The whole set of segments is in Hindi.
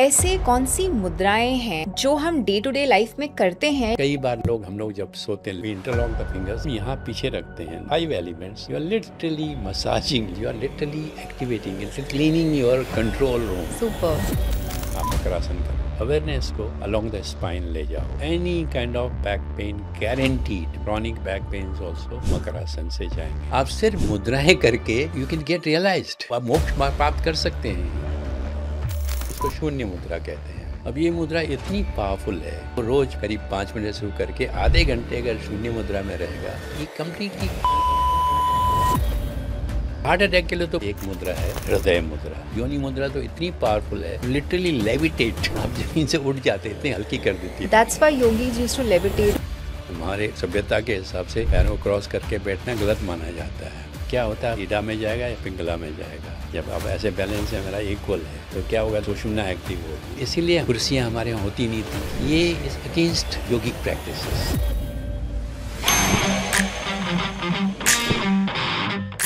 ऐसे कौन सी मुद्राएं हैं जो हम डे टू डे लाइफ में करते हैं? कई बार हम लोग जब सोते हैं इंटरलॉक द फिंगर्स यहाँ पीछे रखते हैं 5 elements you are literally massaging you are literally activating its cleaning your control room. Super. आप मकरासन करो, अवेयरनेस को अलोंग द स्पाइन ले जाओ। Any kind of back pain guaranteed, chronic back pain also makarasana से जाएंगे। आप सिर्फ मुद्राएं करके यू कैन गेट रियलाइज्ड, आप मोक्ष प्राप्त कर सकते हैं। इसको शून्य मुद्रा कहते हैं। अब ये मुद्रा इतनी पावरफुल है, तो रोज करीब 5 मिनट शुरू करके आधे घंटे अगर शून्य मुद्रा में रहेगा, ये कम्प्लीटली हार्ट अटैक के लिए तो एक मुद्रा है हृदय मुद्रा। योनि मुद्रा तो इतनी पावरफुल है, लिटरली लेविटेट, आप जमीन से उठ जाते, इतनी हल्की कर देती है। That's why yogis used to levitate. हमारे सभ्यता के हिसाब से पैरों क्रॉस करके बैठना गलत माना जाता है। क्या होता है, रीढ़ा में जाएगा या पिंगला में जाएगा। जब आप ऐसे बैलेंस है, मेरा इक्वल है, तो क्या होगा, सुषुम्ना एक्टिव होगी। इसीलिए कुर्सियां हमारे यहाँ होती नहीं थी। ये is against yogic practices.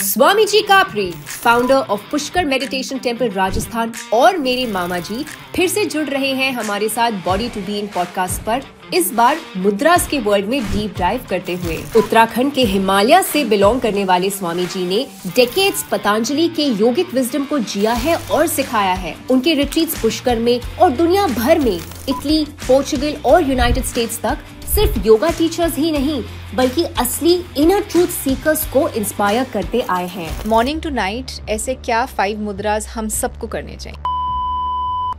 Swami ji Kapri, founder of Pushkar meditation temple Rajasthan, और मेरे मामा जी फिर से जुड़ रहे हैं हमारे साथ बॉडी टू बीइंग पॉडकास्ट पर। इस बार मुद्रास के वर्ल्ड में डीप डाइव करते हुए उत्तराखंड के हिमालय से बिलोंग करने वाले स्वामी जी ने डेकेड्स पतंजलि के योगिक विजडम को जिया है और सिखाया है। उनके रिट्रीट्स पुष्कर में और दुनिया भर में, इटली, पोर्चुगल और यूनाइटेड स्टेट्स तक सिर्फ योगा टीचर्स ही नहीं बल्कि असली इनर ट्रूथ सीकर्स को इंस्पायर करते आए हैं। मॉर्निंग टू नाइट ऐसे क्या 5 मुद्रास हम सबको करने चाहिए?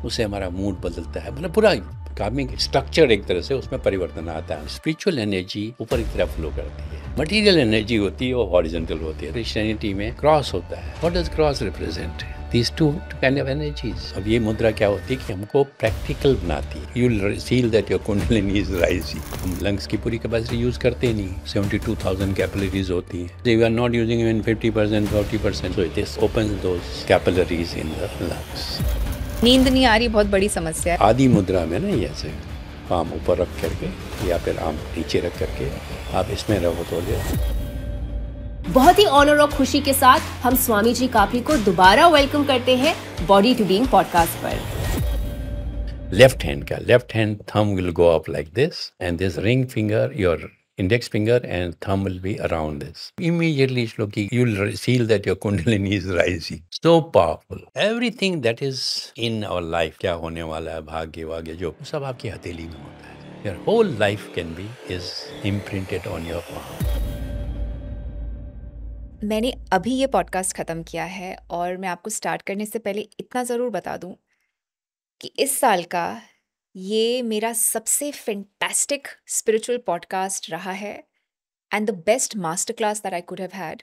उससे हमारा मूड बदलता है, मतलब पूरा कार्मिक स्ट्रक्चर एक तरह से उसमें परिवर्तन आता है। स्पिरिचुअल एनर्जी ऊपर की तरफ फ्लो करती है, मटेरियल एनर्जी होती है वो हॉरिजॉन्टल होती है। क्रिश्चियनिटी में क्रॉस होता है। What does cross represent? These two kind of energies. अब ये मुद्रा क्या होती है कि हमको प्रैक्टिकल बनाती है। You will feel that your kundalini is rising. हम लंग्स की पूरी कैपेसिटी यूज करते नहीं, 72,000 कैपिलरीज होती हैं। You are not using even 50%, 40%. So it opens those capillaries in the lungs. नींद नहीं आ रही, बहुत बड़ी समस्या है। आदि मुद्रा में ना, ये ऐसे आम ऊपर रख करके या फिर आम नीचे रख करके आप इसमें रहो तो बहुत ही ऑनर और खुशी के साथ हम स्वामी जी कापरी को दोबारा वेलकम करते हैं बॉडी टू बीइंग पॉडकास्ट पर। Left hand thumb will go up like this, and this ring finger, your index finger and thumb will be around this. Immediately Shloki, you'll feel that your kundalini is rising. So powerful. Everything that is in our life, क्या होने वाला है, भाग्य जो सब आपकी हथेली में होता है। Your whole life is imprinted on your palm. मैंने अभी ये पॉडकास्ट खत्म किया है और मैं आपको स्टार्ट करने से पहले इतना ज़रूर बता दूं कि इस साल का ये मेरा सबसे फैंटास्टिक स्पिरिचुअल पॉडकास्ट रहा है and the best master class that I could have had.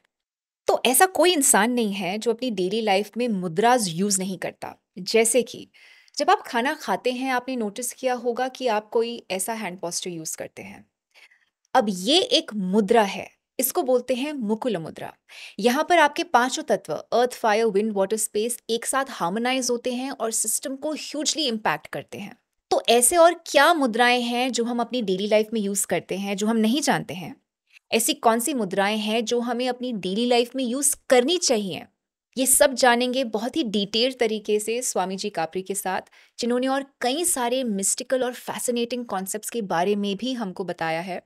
तो ऐसा कोई इंसान नहीं है जो अपनी डेली लाइफ में मुद्राज यूज़ नहीं करता। जैसे कि जब आप खाना खाते हैं, आपने नोटिस किया होगा कि आप कोई ऐसा हैंड पोस्चर यूज़ करते हैं। अब ये एक मुद्रा है, इसको बोलते हैं मुकुल मुद्रा। यहाँ पर आपके 5 तत्व अर्थ, फायर, विंड, वाटर, स्पेस एक साथ हार्मोनाइज होते हैं और सिस्टम को ह्यूजली इम्पैक्ट करते हैं। तो ऐसे और क्या मुद्राएं हैं जो हम अपनी डेली लाइफ में यूज करते हैं जो हम नहीं जानते हैं? ऐसी कौन सी मुद्राएं हैं जो हमें अपनी डेली लाइफ में यूज करनी चाहिए? ये सब जानेंगे बहुत ही डिटेल्ड तरीके से स्वामी जी कापरी के साथ, जिन्होंने और कई सारे मिस्टिकल और फैसिनेटिंग कॉन्सेप्ट्स के बारे में भी हमको बताया है।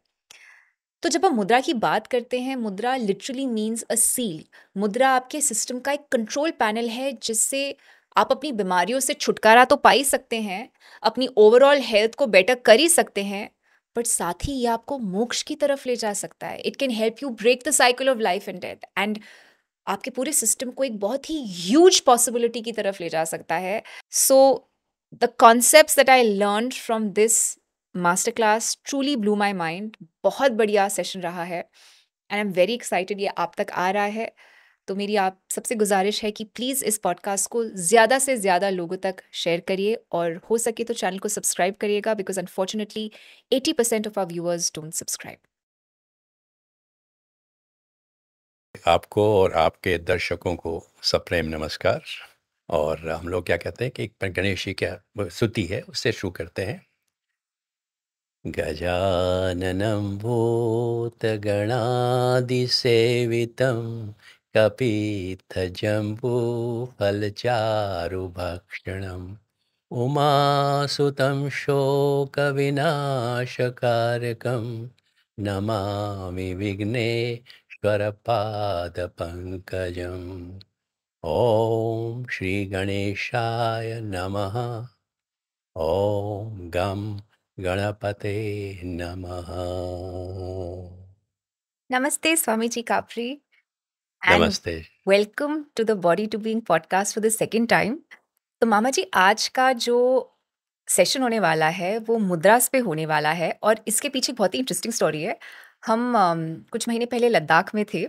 तो जब हम मुद्रा की बात करते हैं, मुद्रा लिटरली मीन्स अ सील। मुद्रा आपके सिस्टम का एक कंट्रोल पैनल है जिससे आप अपनी बीमारियों से छुटकारा तो पा ही सकते हैं, अपनी ओवरऑल हेल्थ को बेटर कर ही सकते हैं, बट साथ ही ये आपको मोक्ष की तरफ ले जा सकता है। It can help you break the cycle of life and death and आपके पूरे सिस्टम को एक बहुत ही ह्यूज पॉसिबिलिटी की तरफ ले जा सकता है। So the concepts that I learned from this master class truly blew my mind. बहुत बढ़िया सेशन रहा है and I am very excited ये आप तक आ रहा है। तो मेरी आप सबसे गुजारिश है कि प्लीज़ इस पॉडकास्ट को ज़्यादा से ज़्यादा लोगों तक शेयर करिए और हो सके तो चैनल को सब्सक्राइब करिएगा, because unfortunately 80% of our viewers don't subscribe. आपको और आपके दर्शकों को सप्रेम नमस्कार। और हम लोग क्या कहते हैं कि एक गणेश जी क्या स्तुति है, उससे शुरू करते हैं। गजाननं भूतगणादिसेवितं कपित्थजम्बूफलचारुभक्षणं उमासुतं शोकविनाशकारकं नमामि विघ्नेश्वरपादपङ्कजम्। ॐ श्रीगणेशाय नमः। ॐ गं गणपते नमः। नमस्ते स्वामी जी कापरी एंड नमस्ते। Welcome to the body to being podcast for the second time. तो मामा जी, आज का जो सेशन होने वाला है वो मुद्रास पे होने वाला है और इसके पीछे बहुत ही इंटरेस्टिंग स्टोरी है। हम कुछ महीने पहले लद्दाख में थे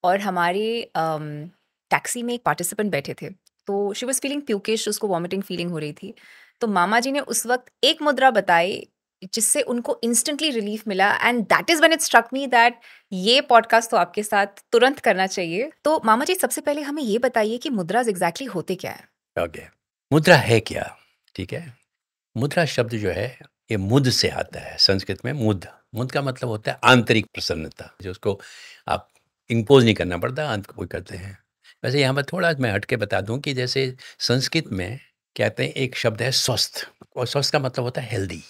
और हमारे टैक्सी में एक पार्टिसिपेंट बैठे थे। तो शी वाज फीलिंग प्यूकिश, उसको वॉमिटिंग फीलिंग हो रही थी। तो मामा जी ने उस वक्त एक मुद्रा बताई जिससे उनको इंस्टेंटली रिलीफ मिला, and that is when it struck me that ये पॉडकास्ट तो आपके साथ तुरंत करना चाहिए। तो मामा जी, सबसे पहले हमें ये बताइए कि मुद्राज एग्जैक्टली होते क्या है? ओके, मुद्रा है क्या? ठीक है, मुद्रा शब्द जो है ये मुद से आता है। संस्कृत में मुद, मुद का मतलब होता है आंतरिक प्रसन्नता, जो उसको आप इम्पोज नहीं करना पड़ता, अंत कोई करते हैं। वैसे यहाँ पर थोड़ा मैं हट के बता दूं कि जैसे संस्कृत में कहते हैं एक शब्द है स्वस्थ, और स्वस्थ का मतलब होता है हेल्दी।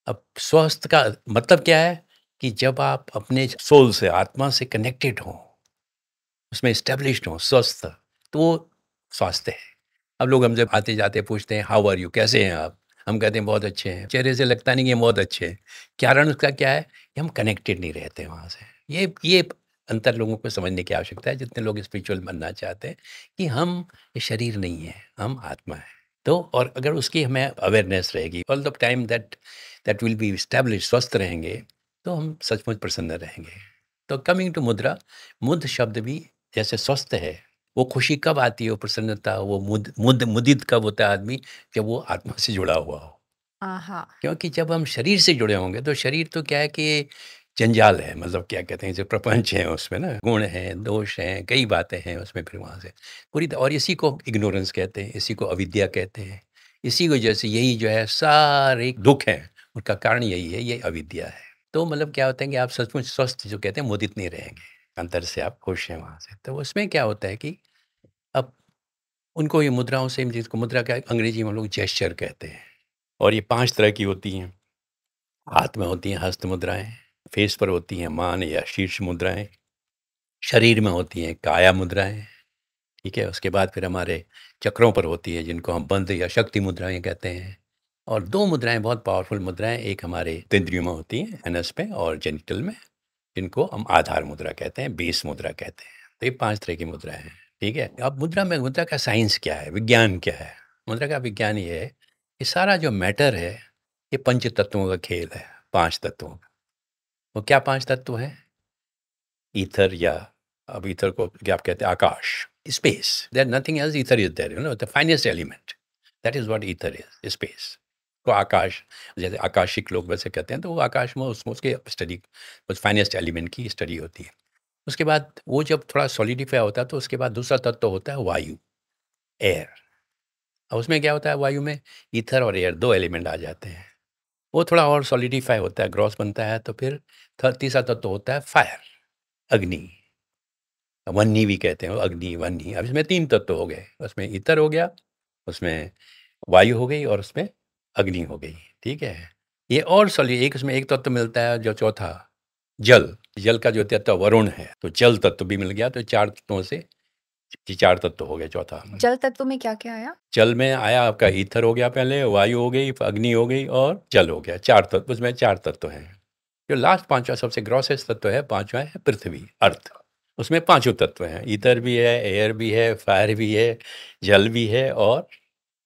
अब स्वस्थ का मतलब क्या है कि जब आप अपने सोल से, आत्मा से कनेक्टेड हो, उसमें स्टेब्लिश्ड हो, स्वस्थ, तो वो स्वास्थ्य है। अब लोग हमसे आते जाते पूछते हैं हाउ आर यू, कैसे हैं आप? हम कहते हैं बहुत अच्छे हैं। चेहरे से लगता नहीं कि हम बहुत अच्छे हैं। कारण उसका क्या है कि हम कनेक्टेड नहीं रहते वहाँ से। ये अंतर लोगों को समझने की आवश्यकता है, जितने लोग स्पिरिचुअल बनना चाहते हैं, कि हम ये शरीर नहीं है, हम आत्मा है। तो और अगर उसकी हमें अवेयरनेस रहेगी all the time, that will be establish, स्वस्थ रहेंगे, तो हम सचमुच प्रसन्न रहेंगे। तो कमिंग टू मुद्रा, मुद शब्द भी जैसे स्वस्थ है, वो खुशी कब आती है, वो प्रसन्नता, वो मुदित कब होता है आदमी, जब वो आत्मा से जुड़ा हुआ हो। आहा। क्योंकि जब हम शरीर से जुड़े होंगे तो शरीर तो क्या है कि जंजाल है, मतलब क्या कहते हैं, जो प्रपंच है उसमें ना गुण हैं, दोष हैं, कई बातें हैं उसमें, फिर वहाँ से और इसी को इग्नोरेंस कहते हैं, इसी को अविद्या कहते हैं। इसी वजह से यही जो है सारे दुख हैं, उसका कारण यही है, ये अविद्या है। तो मतलब क्या होता है कि आप सचमुच स्वस्थ, जो कहते हैं, मुदित नहीं रहेंगे, अंतर से आप खुश हैं वहाँ से। तो उसमें क्या होता है कि अब उनको ये मुद्राओं से, जिसको मुद्रा का अंग्रेजी में हम लोग जेस्चर कहते हैं, और ये 5 तरह की होती हैं। हाथ में होती हैं हस्त मुद्राएँ, फेस पर होती हैं मान या शीर्ष मुद्राएँ, शरीर में होती हैं काया मुद्राएँ, ठीक है? उसके बाद फिर हमारे चक्रों पर होती है, जिनको हम बंध या शक्ति मुद्राएँ कहते हैं। और 2 मुद्राएँ बहुत पावरफुल मुद्राएँ, एक हमारे तेंद्रियों में होती हैं, एनस पे और जेनिटल में, जिनको हम आधार मुद्रा कहते हैं, बेस मुद्रा कहते हैं। तो ये 5 तरह की मुद्राएँ हैं, ठीक है? अब मुद्रा का साइंस क्या है, विज्ञान क्या है? मुद्रा का विज्ञान ये है कि सारा जो मैटर है, ये पंच तत्वों का खेल है, 5 तत्वों का। वो क्या 5 तत्व हैं? ईथर, या अब ईथर को क्या आप कहते हैं, आकाश, space. There nothing else, ether is there, the finest element, that is what ether is, space. तो आकाश, जैसे आकाशिक लोग वैसे कहते हैं, तो वो आकाश में उसके स्टडी, उस फाइनेस्ट एलिमेंट की स्टडी होती है। उसके बाद वो जब थोड़ा सॉलिडिफाई होता है, तो उसके बाद दूसरा तत्व होता है वायु, एयर। अब उसमें क्या होता है, वायु में ईथर और एयर 2 एलिमेंट आ जाते हैं। वो थोड़ा और सॉलिडिफाई होता है, ग्रॉस बनता है, तो फिर तीसरा तत्व होता है फायर, अग्नि। वह्नि भी कहते हैं, वो अग्नि, वह्नि। अब इसमें 3 तत्व हो गए, उसमें ईथर हो गया, उसमें वायु हो गई, और उसमें अग्नि हो गई, ठीक है? ये और एक उसमें एक तत्व मिलता है, जो चौथा, जल। जल का जो तत्व वरुण है, तो जल तत्व भी मिल गया, तो 4 तत्वों से 4 तत्व हो गए चौथा। जल तत्व में क्या-क्या आया? जल में आया आपका ईथर हो गया पहले, वायु हो गई, अग्नि हो गई और जल हो गया। 4 तत्व, उसमें 4 तत्व हैं। जो लास्ट 5वां सबसे ग्रॉसेस्ट तत्व है, 5वां है पृथ्वी, अर्थ। उसमें 5 तत्व हैं, ईथर भी है, एयर भी है, फायर भी है, जल भी है और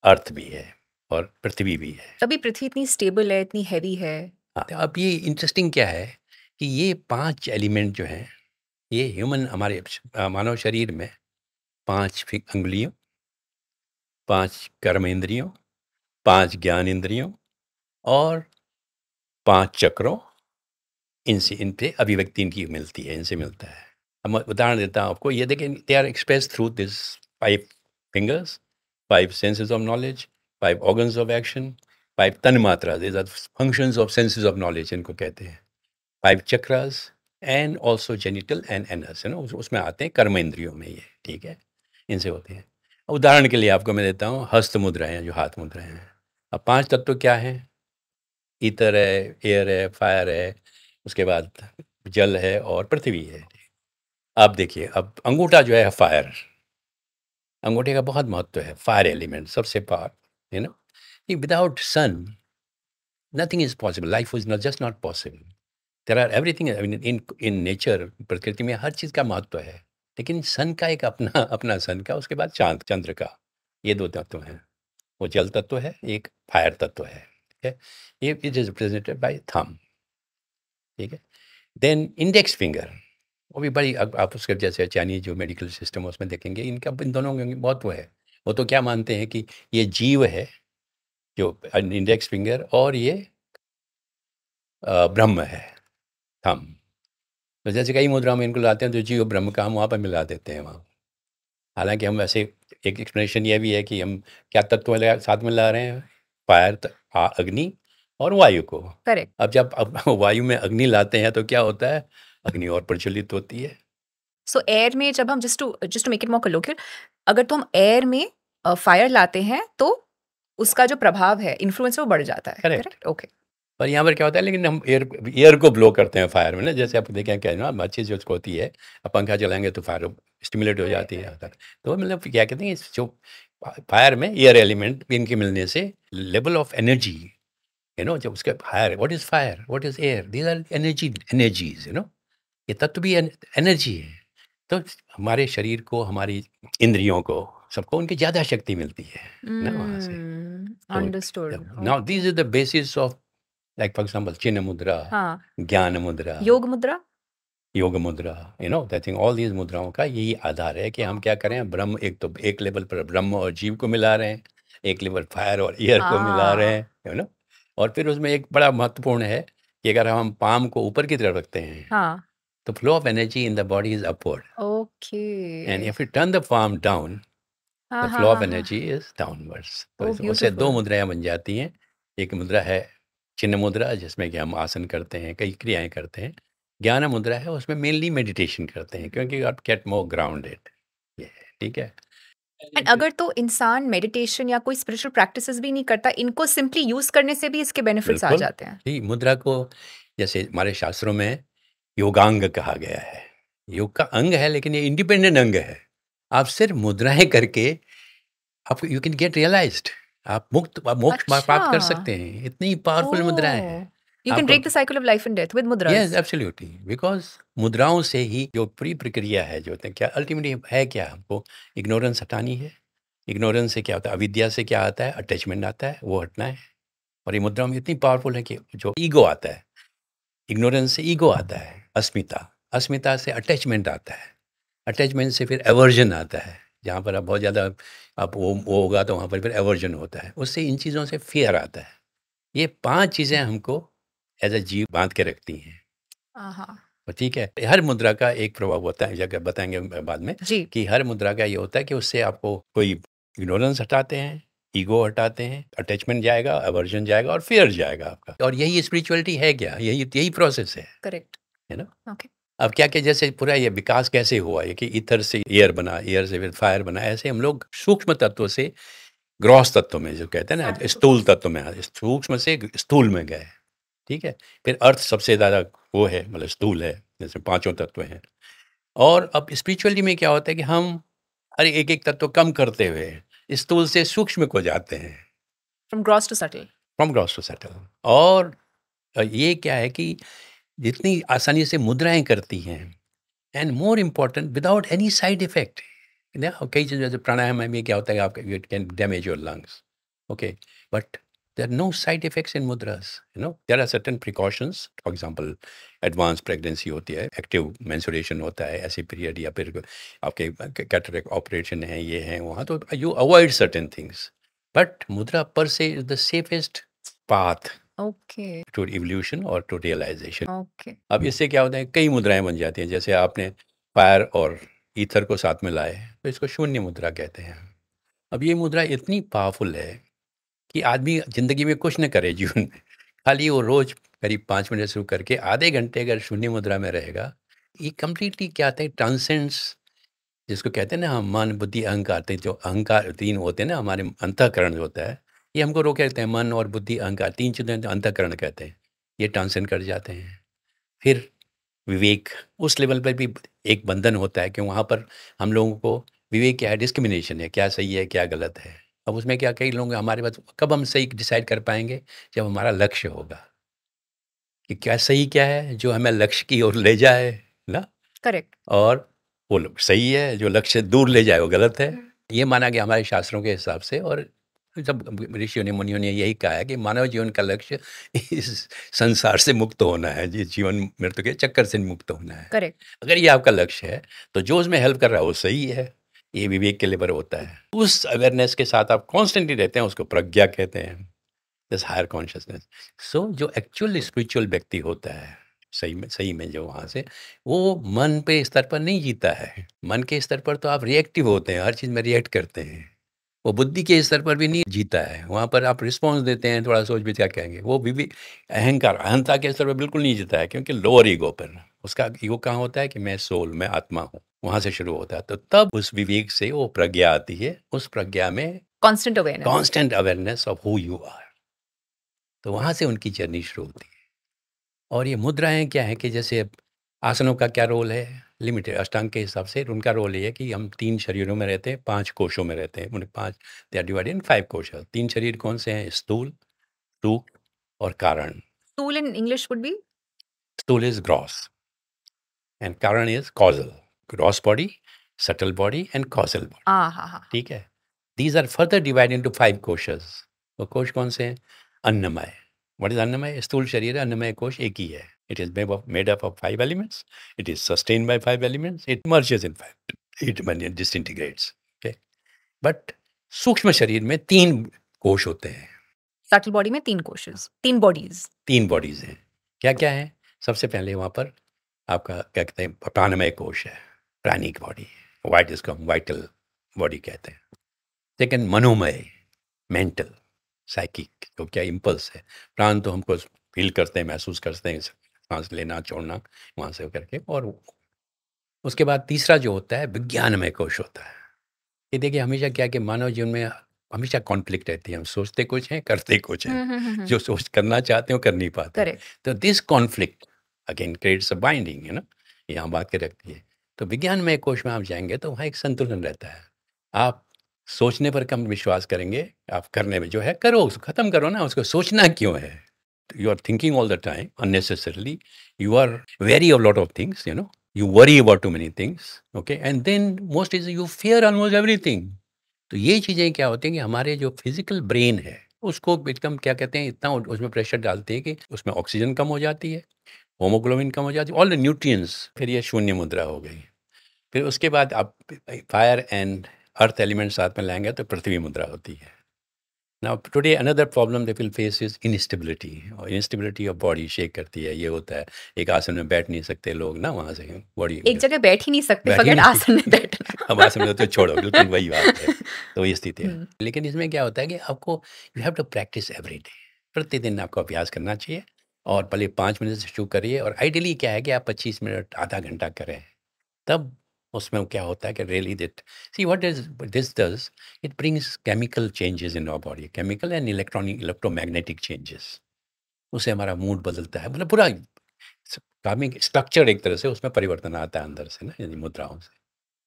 अर्थ भी है और पृथ्वी भी है। तभी पृथ्वी इतनी स्टेबल है, इतनी हेवी है। हाँ, तो अब ये इंटरेस्टिंग क्या है कि ये 5 एलिमेंट जो हैं, ये ह्यूमन, हमारे मानव शरीर में 5 अंगुलियों, 5 कर्म इंद्रियों, 5 ज्ञान इंद्रियों और 5 चक्रों, इन पे अभिव्यक्ति इनकी मिलती है, इनसे मिलता है। अब मैं उदाहरण देता हूँ आपको, ये देखें, they are express through this 5 fingers, 5 senses of knowledge, 5 organs of action, 5 तन्मात्रा, these are functions of senses of knowledge, इनको कहते हैं। 5 chakras and also genital and anus, उसमें आते हैं कर्म इंद्रियों में ये, ठीक है? इनसे होते हैं। उदाहरण के लिए आपको मैं देता हूँ हस्त मुद्राएं हैं, जो हाथ मुद्राएं हैं। अब 5 तत्व क्या हैं? ईथर है, एयर है, फायर है, उसके बाद जल है और पृथ्वी है। आप देखिए, अब अंगूठा जो है फायर, अंगूठे का बहुत महत्व है, फायर एलिमेंट सबसे power, you know. Without sun nothing is possible, life is not just not possible. There are everything in nature, प्रकृति में हर चीज़ का महत्व है, लेकिन सन का एक अपना अपना सन का, उसके बाद चांद चंद्र का, ये 2 तत्व हैं। वो जल तत्व है, एक फायर तत्व है, ठीक है। ये it is represented by thumb, ठीक है। देन इंडेक्स फिंगर, वो भी बड़ी, आप उसके जैसे चाइनीज जो मेडिकल सिस्टम है उसमें देखेंगे, इनका इन दोनों का बहुत वो है। वो तो क्या मानते हैं कि ये जीव है, जो इंडेक्स फिंगर, और ये ब्रह्म है, थंब। तो जैसे कई मुद्राओं में इनको लाते हैं तो जीव ब्रह्म का हम वहाँ पर मिला देते हैं वहाँ। हालांकि हम वैसे, एक एक्सप्लेनेशन ये भी है कि हम क्या तत्व साथ में ला रहे हैं, फायर, अग्नि और वायु को। करेक्ट। अब जब वायु में अग्नि लाते हैं तो क्या होता है, अग्नि और प्रज्वलित होती है। सो एयर में जब हम just to make it more colloquial, अगर तो हम एयर में फायर लाते हैं तो उसका जो प्रभाव है, इन्फ्लुएंस, वो बढ़ जाता है। Correct. Correct, okay. पर यहाँ पर क्या होता है, लेकिन हम एयर को ब्लो करते हैं फायर में ना, जैसे आप देखें क्या ना, अच्छी जो होती है, अब पंखा चलाएंगे तो फायर स्टिमुलेट हो जाती है तक। तो मतलब क्या कहते हैं, जो फायर में एयर एलिमेंट इनके मिलने से लेवल ऑफ एनर्जी, जब उसके fire, what is fire, what is air, these are energies, ये तत्व भी एनर्जी है। तो हमारे शरीर को, हमारी इंद्रियों को, सबको उनकी ज़्यादा शक्ति मिलती है ना वहाँ से। Understood. Now these are the basis of, like for example चिन्ह मुद्रा, हाँ, ज्ञान मुद्रा, योग मुद्रा। योग मुद्रा, दैट थिंग, ऑल दीज मुद्राओं का यही आधार है कि हम क्या करें, ब्रह्म, एक लेवल पर ब्रह्म और जीव को मिला रहे हैं, एक लेवल फायर और एयर को मिला रहे हैं, और फिर उसमें एक बड़ा महत्वपूर्ण है कि अगर हम पाम को ऊपर की तरफ रखते हैं, हाँ, the flow of energy in the body is upward. Okay. And if you turn the palm down, हाँ the हाँ flow of हाँ हाँ। energy is downwards. तो Oh, उससे 2 beautiful. मुद्राएं बन जाती हैं। एक मुद्रा है चिन्ह मुद्रा, जिसमें कि हम आसन करते हैं, कई क्रियाएं करते हैं। ज्ञान मुद्रा है, उसमें मेनली मेडिटेशन करते हैं, क्योंकि आप गेट मोर ग्राउंडेड, ये ठीक है। एंड अगर तो इंसान मेडिटेशन या कोई स्पिरिचुअल प्रैक्टिसेस भी नहीं करता, इनको सिंपली यूज करने से भी इसके बेनिफिट्स आ बिल्कुल जाते हैं। जी, मुद्रा को जैसे हमारे शास्त्रों में योगांग कहा गया है, योग का अंग है, लेकिन ये इंडिपेंडेंट अंग है। आप सिर्फ मुद्राएं करके आप यू कैन गेट रियलाइज्ड, आप मोक्ष प्राप्त कर सकते हैं, इतनी पावरफुल मुद्राएं हैं। यू कैन आपको break the cycle of life and death with yes, मुद्रास। एब्सोल्युटली, बिकॉज मुद्राओं से ही जो पूरी प्रक्रिया है, जो होते हैं क्या अल्टीमेटली है, क्या हमको इग्नोरेंस हटानी है। इग्नोरेंस से क्या होता है, अविद्या से क्या आता है, अटैचमेंट आता है, वो हटना है। और ये मुद्राओं में इतनी पावरफुल है कि जो ईगो आता है, इग्नोरेंस से ईगो आता है, अस्मिता, अस्मिता से अटैचमेंट आता है, अटैचमेंट से फिर एवर्जन आता है, जहाँ पर आप बहुत ज़्यादा आप वो होगा तो वहाँ पर फिर एवर्जन होता है, उससे इन चीज़ों से फियर आता है। ये 5 चीज़ें हमको एज अ जीव बांध के रखती हैं। हाँ तो ठीक है, हर मुद्रा का एक प्रभाव होता है, जगह बताएंगे बाद में जी। कि हर मुद्रा का ये होता है कि उससे आपको कोई इग्नोरेंस हटाते हैं, ईगो हटाते हैं, अटैचमेंट जाएगा, अवर्जन जाएगा और फियर जाएगा आपका। और यही स्पिरिचुअलिटी है, क्या यही प्रोसेस करेक्ट। है ना। ओके। अब क्या कि जैसे पूरा ये विकास कैसे हुआ, ये कि ईथर से एयर बना, एयर से फिर फायर बना, ऐसे हम लोग सूक्ष्म तत्व से ग्रॉस तत्व में, जो कहते हैं ना, स्थूल तत्व में, सूक्ष्म से स्थूल में गए, ठीक है। फिर अर्थ सबसे ज़्यादा वो है, मतलब स्थूल है, जैसे 5 तत्व हैं। और अब स्पिरिचुअलिटी में क्या होता है कि हम हर एक तत्व कम करते हुए स्थूल से सूक्ष्म को जाते हैं, from gross to subtle. From gross to subtle. और ये क्या है कि जितनी आसानी से मुद्राएं करती हैं, and more important without any side effect, कई चीज़ जैसे प्राणायाम में क्या होता है, आपका it can damage your lungs, okay, but there are no side effects in mudras. There are certain precautions. For example, advanced pregnancy होती है, active menstruation होता है, ऐसी पीरियड, या फिर आपके कैटरेक्ट ऑपरेशन है, ये है वहाँ, तो you avoid certain things. But mudra per se is the safest path okay to evolution or to realization. Okay. अब इससे क्या होता है, कई मुद्राएं बन जाती हैं, जैसे आपने फायर और ईथर को साथ में लाए तो इसको शून्य मुद्रा कहते हैं। अब ये मुद्रा इतनी पावरफुल है कि आदमी ज़िंदगी में कुछ न करे जीवन में, खाली वो रोज़ करीब 5 मिनट शुरू करके आधे घंटे अगर शून्य मुद्रा में रहेगा, ये कम्प्लीटली क्या आता है, ट्रांसेंड्स जिसको कहते हैं ना हम मन, बुद्धि, अहंकार, जो अहंकार 3 होते हैं ना हमारे अंतःकरण जो होता है, ये हमको रोके रखते हैं। मन और बुद्धि, अहंकार 3 चीज़ें तो अंतःकरण कहते हैं। ये ट्रांसेंड कर जाते हैं। फिर विवेक, उस लेवल पर भी एक बंधन होता है कि वहाँ पर हम लोगों को विवेक क्या है, डिस्क्रिमिनेशन है, क्या सही है, क्या गलत है। अब उसमें क्या कई लोग हमारे पास कब हम सही डिसाइड कर पाएँगे, जब हमारा लक्ष्य होगा, कि क्या सही क्या है, जो हमें लक्ष्य की ओर ले जाए, ना? करेक्ट। और वो लोग सही है, जो लक्ष्य से दूर ले जाए वो गलत है। ये माना गया हमारे शास्त्रों के हिसाब से, और सब ऋषियों ने, मुनियों ने यही कहा है कि मानव जीवन का लक्ष्य इस संसार से मुक्त होना है, ये जीवन मृत्यु के चक्कर से मुक्त होना है। करेक्ट। अगर ये आपका लक्ष्य है, तो जो उसमें हेल्प कर रहा है वो सही है। ये विवेक के लेवल होता है। उस अवेयरनेस के साथ आप कॉन्स्टेंटली रहते हैं, उसको प्रज्ञा कहते हैं, दिस हायर कॉन्शियसनेस। सो जो एक्चुअल स्पिरिचुअल व्यक्ति होता है, सही में जो वहाँ से, वो मन पे स्तर पर नहीं जीता है। मन के स्तर पर तो आप रिएक्टिव होते हैं, हर चीज़ में रिएक्ट करते हैं। वो बुद्धि के स्तर पर भी नहीं जीता है, वहाँ पर आप रिस्पॉन्स देते हैं, थोड़ा सोच विचार करेंगे। वो भी अहंकार, अहंता के स्तर पर बिल्कुल नहीं जीता है, क्योंकि लोअर ईगो पर उसका ईगो कहाँ होता है कि मैं सोल, मैं आत्मा हूँ, वहाँ से शुरू होता है। तो तब उस विवेक से वो प्रज्ञा आती है। उस प्रज्ञा में constant awareness of who you are, तो वहाँ से उनकी जर्नी शुरू होती है। और ये मुद्राएँ क्या हैं कि जैसे आसनों का क्या रोल है, लिमिटेड अष्टांग के हिसाब से उनका रोल ये है कि हम 3 शरीरों में रहते हैं, 5 कोशों में रहते हैं। उन्हें 5 दे आर डिवाइडेड इन 5 कोशा। 3 शरीर कौन से हैं? स्थूल, सूक्ष्म और कारण। Tool in English would be? स्थूल इज़ ग्रॉस एंड कारण is causal. Gross body, subtle body and causal body, हाँ, हाँ, हाँ। ठीक है? These are further divided into 5 कोशस। वो कोश कौन से हैं? अन्नमय। व्हाट इज़ अन्नमय? स्थूल शरीर है, अन्नमय कोश एक ही है। It is made up of 5 elements. It is sustained by 5 elements. It merges in 5. It disintegrates. Okay. But सूक्ष्म शरीर में 3 कोश होते हैं, सटल बॉडी में 3 कोशेस, 3 बॉडीज़। 3 बॉडीज़ हैं। क्या-क्या हैं? सबसे पहले वहाँ पर आपका क्या कहते हैं, प्राणमय कोश है, प्राणिक बॉडी, इसको हम वाइटल बॉडी कहते हैं। सेकंड मनोमय, मेंटल, साइकिक, तो क्या इम्पल्स है। प्राण तो हमको फील करते हैं, महसूस करते हैं, सांस लेना छोड़ना वहाँ से करके। और उसके बाद तीसरा जो होता है विज्ञानमय कोश होता है। ये देखिए हमेशा क्या है कि मानव जीवन में हमेशा कॉन्फ्लिक्ट रहती है, हम सोचते कुछ हैं, करते कुछ हैं। जो सोच करना चाहते हैं वो कर नहीं पाते। करेक्ट। तो this conflict again creates a binding, है ना, यहाँ बात के रखती है। तो विज्ञानमय कोश में आप जाएंगे तो वहाँ एक संतुलन रहता है। आप सोचने पर कम विश्वास करेंगे, आप करने में जो है करो, उसको खत्म करो ना, उसको सोचना क्यों है? You are thinking all the time unnecessarily. You are wary of lot of things, you know. You worry about too many things, okay? And then most is you fear almost everything. तो ये चीज़ें क्या होती हैं कि हमारे जो फिजिकल ब्रेन है उसको एकदम क्या कहते हैं, इतना उसमें प्रेशर डालते हैं कि उसमें ऑक्सीजन कम हो जाती है, होमोग्लोबिन कम हो जाती है, ऑल द न्यूट्रिएंट्स। फिर ये शून्य मुद्रा हो गई। फिर उसके बाद आप फायर एंड अर्थ एलिमेंट साथ में लाएंगे तो पृथ्वी मुद्रा होती है। Now today another problem they will face is instability, और instability of body शेक करती है। ये होता है, एक आसन में बैठ नहीं सकते लोग ना, वहाँ से बॉडी एक जगह बैठ ही नहीं सकते, बैठ ही फॉरगेट नहीं आसन में बैठना। अब आसन में तो छोड़ो, बिल्कुल वही बात है। तो ये स्थिति है। लेकिन इसमें क्या होता है कि आपको you have to practice every day. प्रतिदिन आपको अभ्यास करना चाहिए, और पहले 5 मिनट से शुरू करिए, और आइडियली क्या है कि आप 25 मिनट आधा घंटा करें। तब उसमें क्या होता है कि really that see what is this does, it brings chemical changes in our body, chemical and electromagnetic changes. उससे हमारा मूड बदलता है, मतलब पूरा कार्मिक स्ट्रक्चर एक तरह से उसमें परिवर्तन आता है अंदर से ना, यानी मुद्राओं से।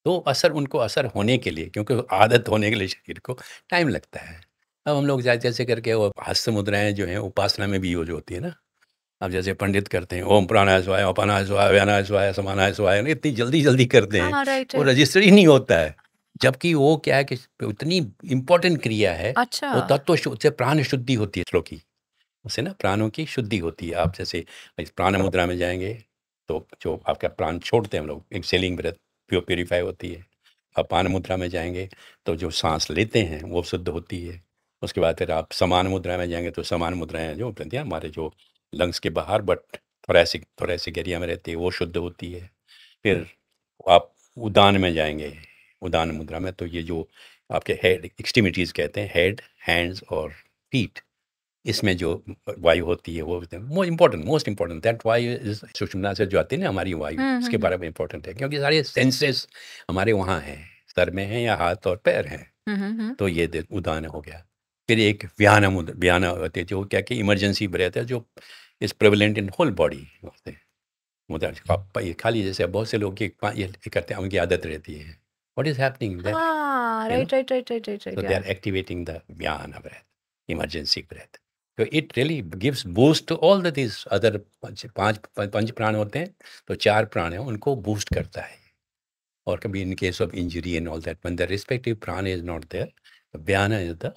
तो उनको असर होने के लिए, क्योंकि आदत होने के लिए शरीर को टाइम लगता है। अब हम लोग जैसे करके वो हस्त मुद्राएं जो हैं उपासना में भी यूज होती है ना। अब जैसे पंडित करते हैं ओम प्राणाय स्वाय, अपानाय स्वाय, व्यानाय स्वाय, समानाय स्वाय, इतनी जल्दी करते हैं, हाँ, राइट, वो राइट। रजिस्टर ही नहीं होता है। जबकि वो क्या है कि इतनी इम्पोर्टेंट क्रिया है। अच्छा। वो तत्व उससे प्राण शुद्धि होती है, श्लोकी, उससे ना प्राणों की शुद्धि होती है। आप जैसे इस प्राण मुद्रा में जाएंगे तो जो आपका प्राण छोड़ते हैं हम लोग, एक सेलिंग ब्रेथ प्योरीफाई होती है। अपान मुद्रा में जाएंगे तो जो सांस लेते हैं वो शुद्ध होती है। उसके बाद फिर आप समान मुद्रा में जाएंगे तो समान मुद्राएं जो होती हैं हमारे जो लंग्स के बाहर बट थोरेसिक एरिया में रहती है, वो शुद्ध होती है। फिर आप उदान में जाएंगे, उदान मुद्रा में, तो ये जो आपके हेड एक्सट्रीमिटीज़ कहते हैं, हेड, हैंड्स और फीट, इसमें जो वायु होती है वो मोस्ट इम्पोर्टेंट दैट वायु इज सुषुम्ना से जो आती है ना हमारी वायु, इसके बारे में इम्पोर्टेंट है क्योंकि सारे सेंसेस हमारे वहाँ हैं, सर में हैं या हाथ और पैर हैं। तो ये उदाहरण हो गया। फिर एक व्याना होती है जो क्या कि इमरजेंसी ब्रेथ है जो is prevalent in whole body. मुद्रा ये खाली जैसे बहुत से लोग ये करते हैं, उनकी आदत रहती है। What is happening that so they are activating the Vyana breath, emergency breath. So it really gives boost to all these other पंच प्राण होते हैं, तो 4 प्राण हैं उनको बूस्ट करता है। और कभी in case of injury and all that, when the respective prana is not there, the Vyana is the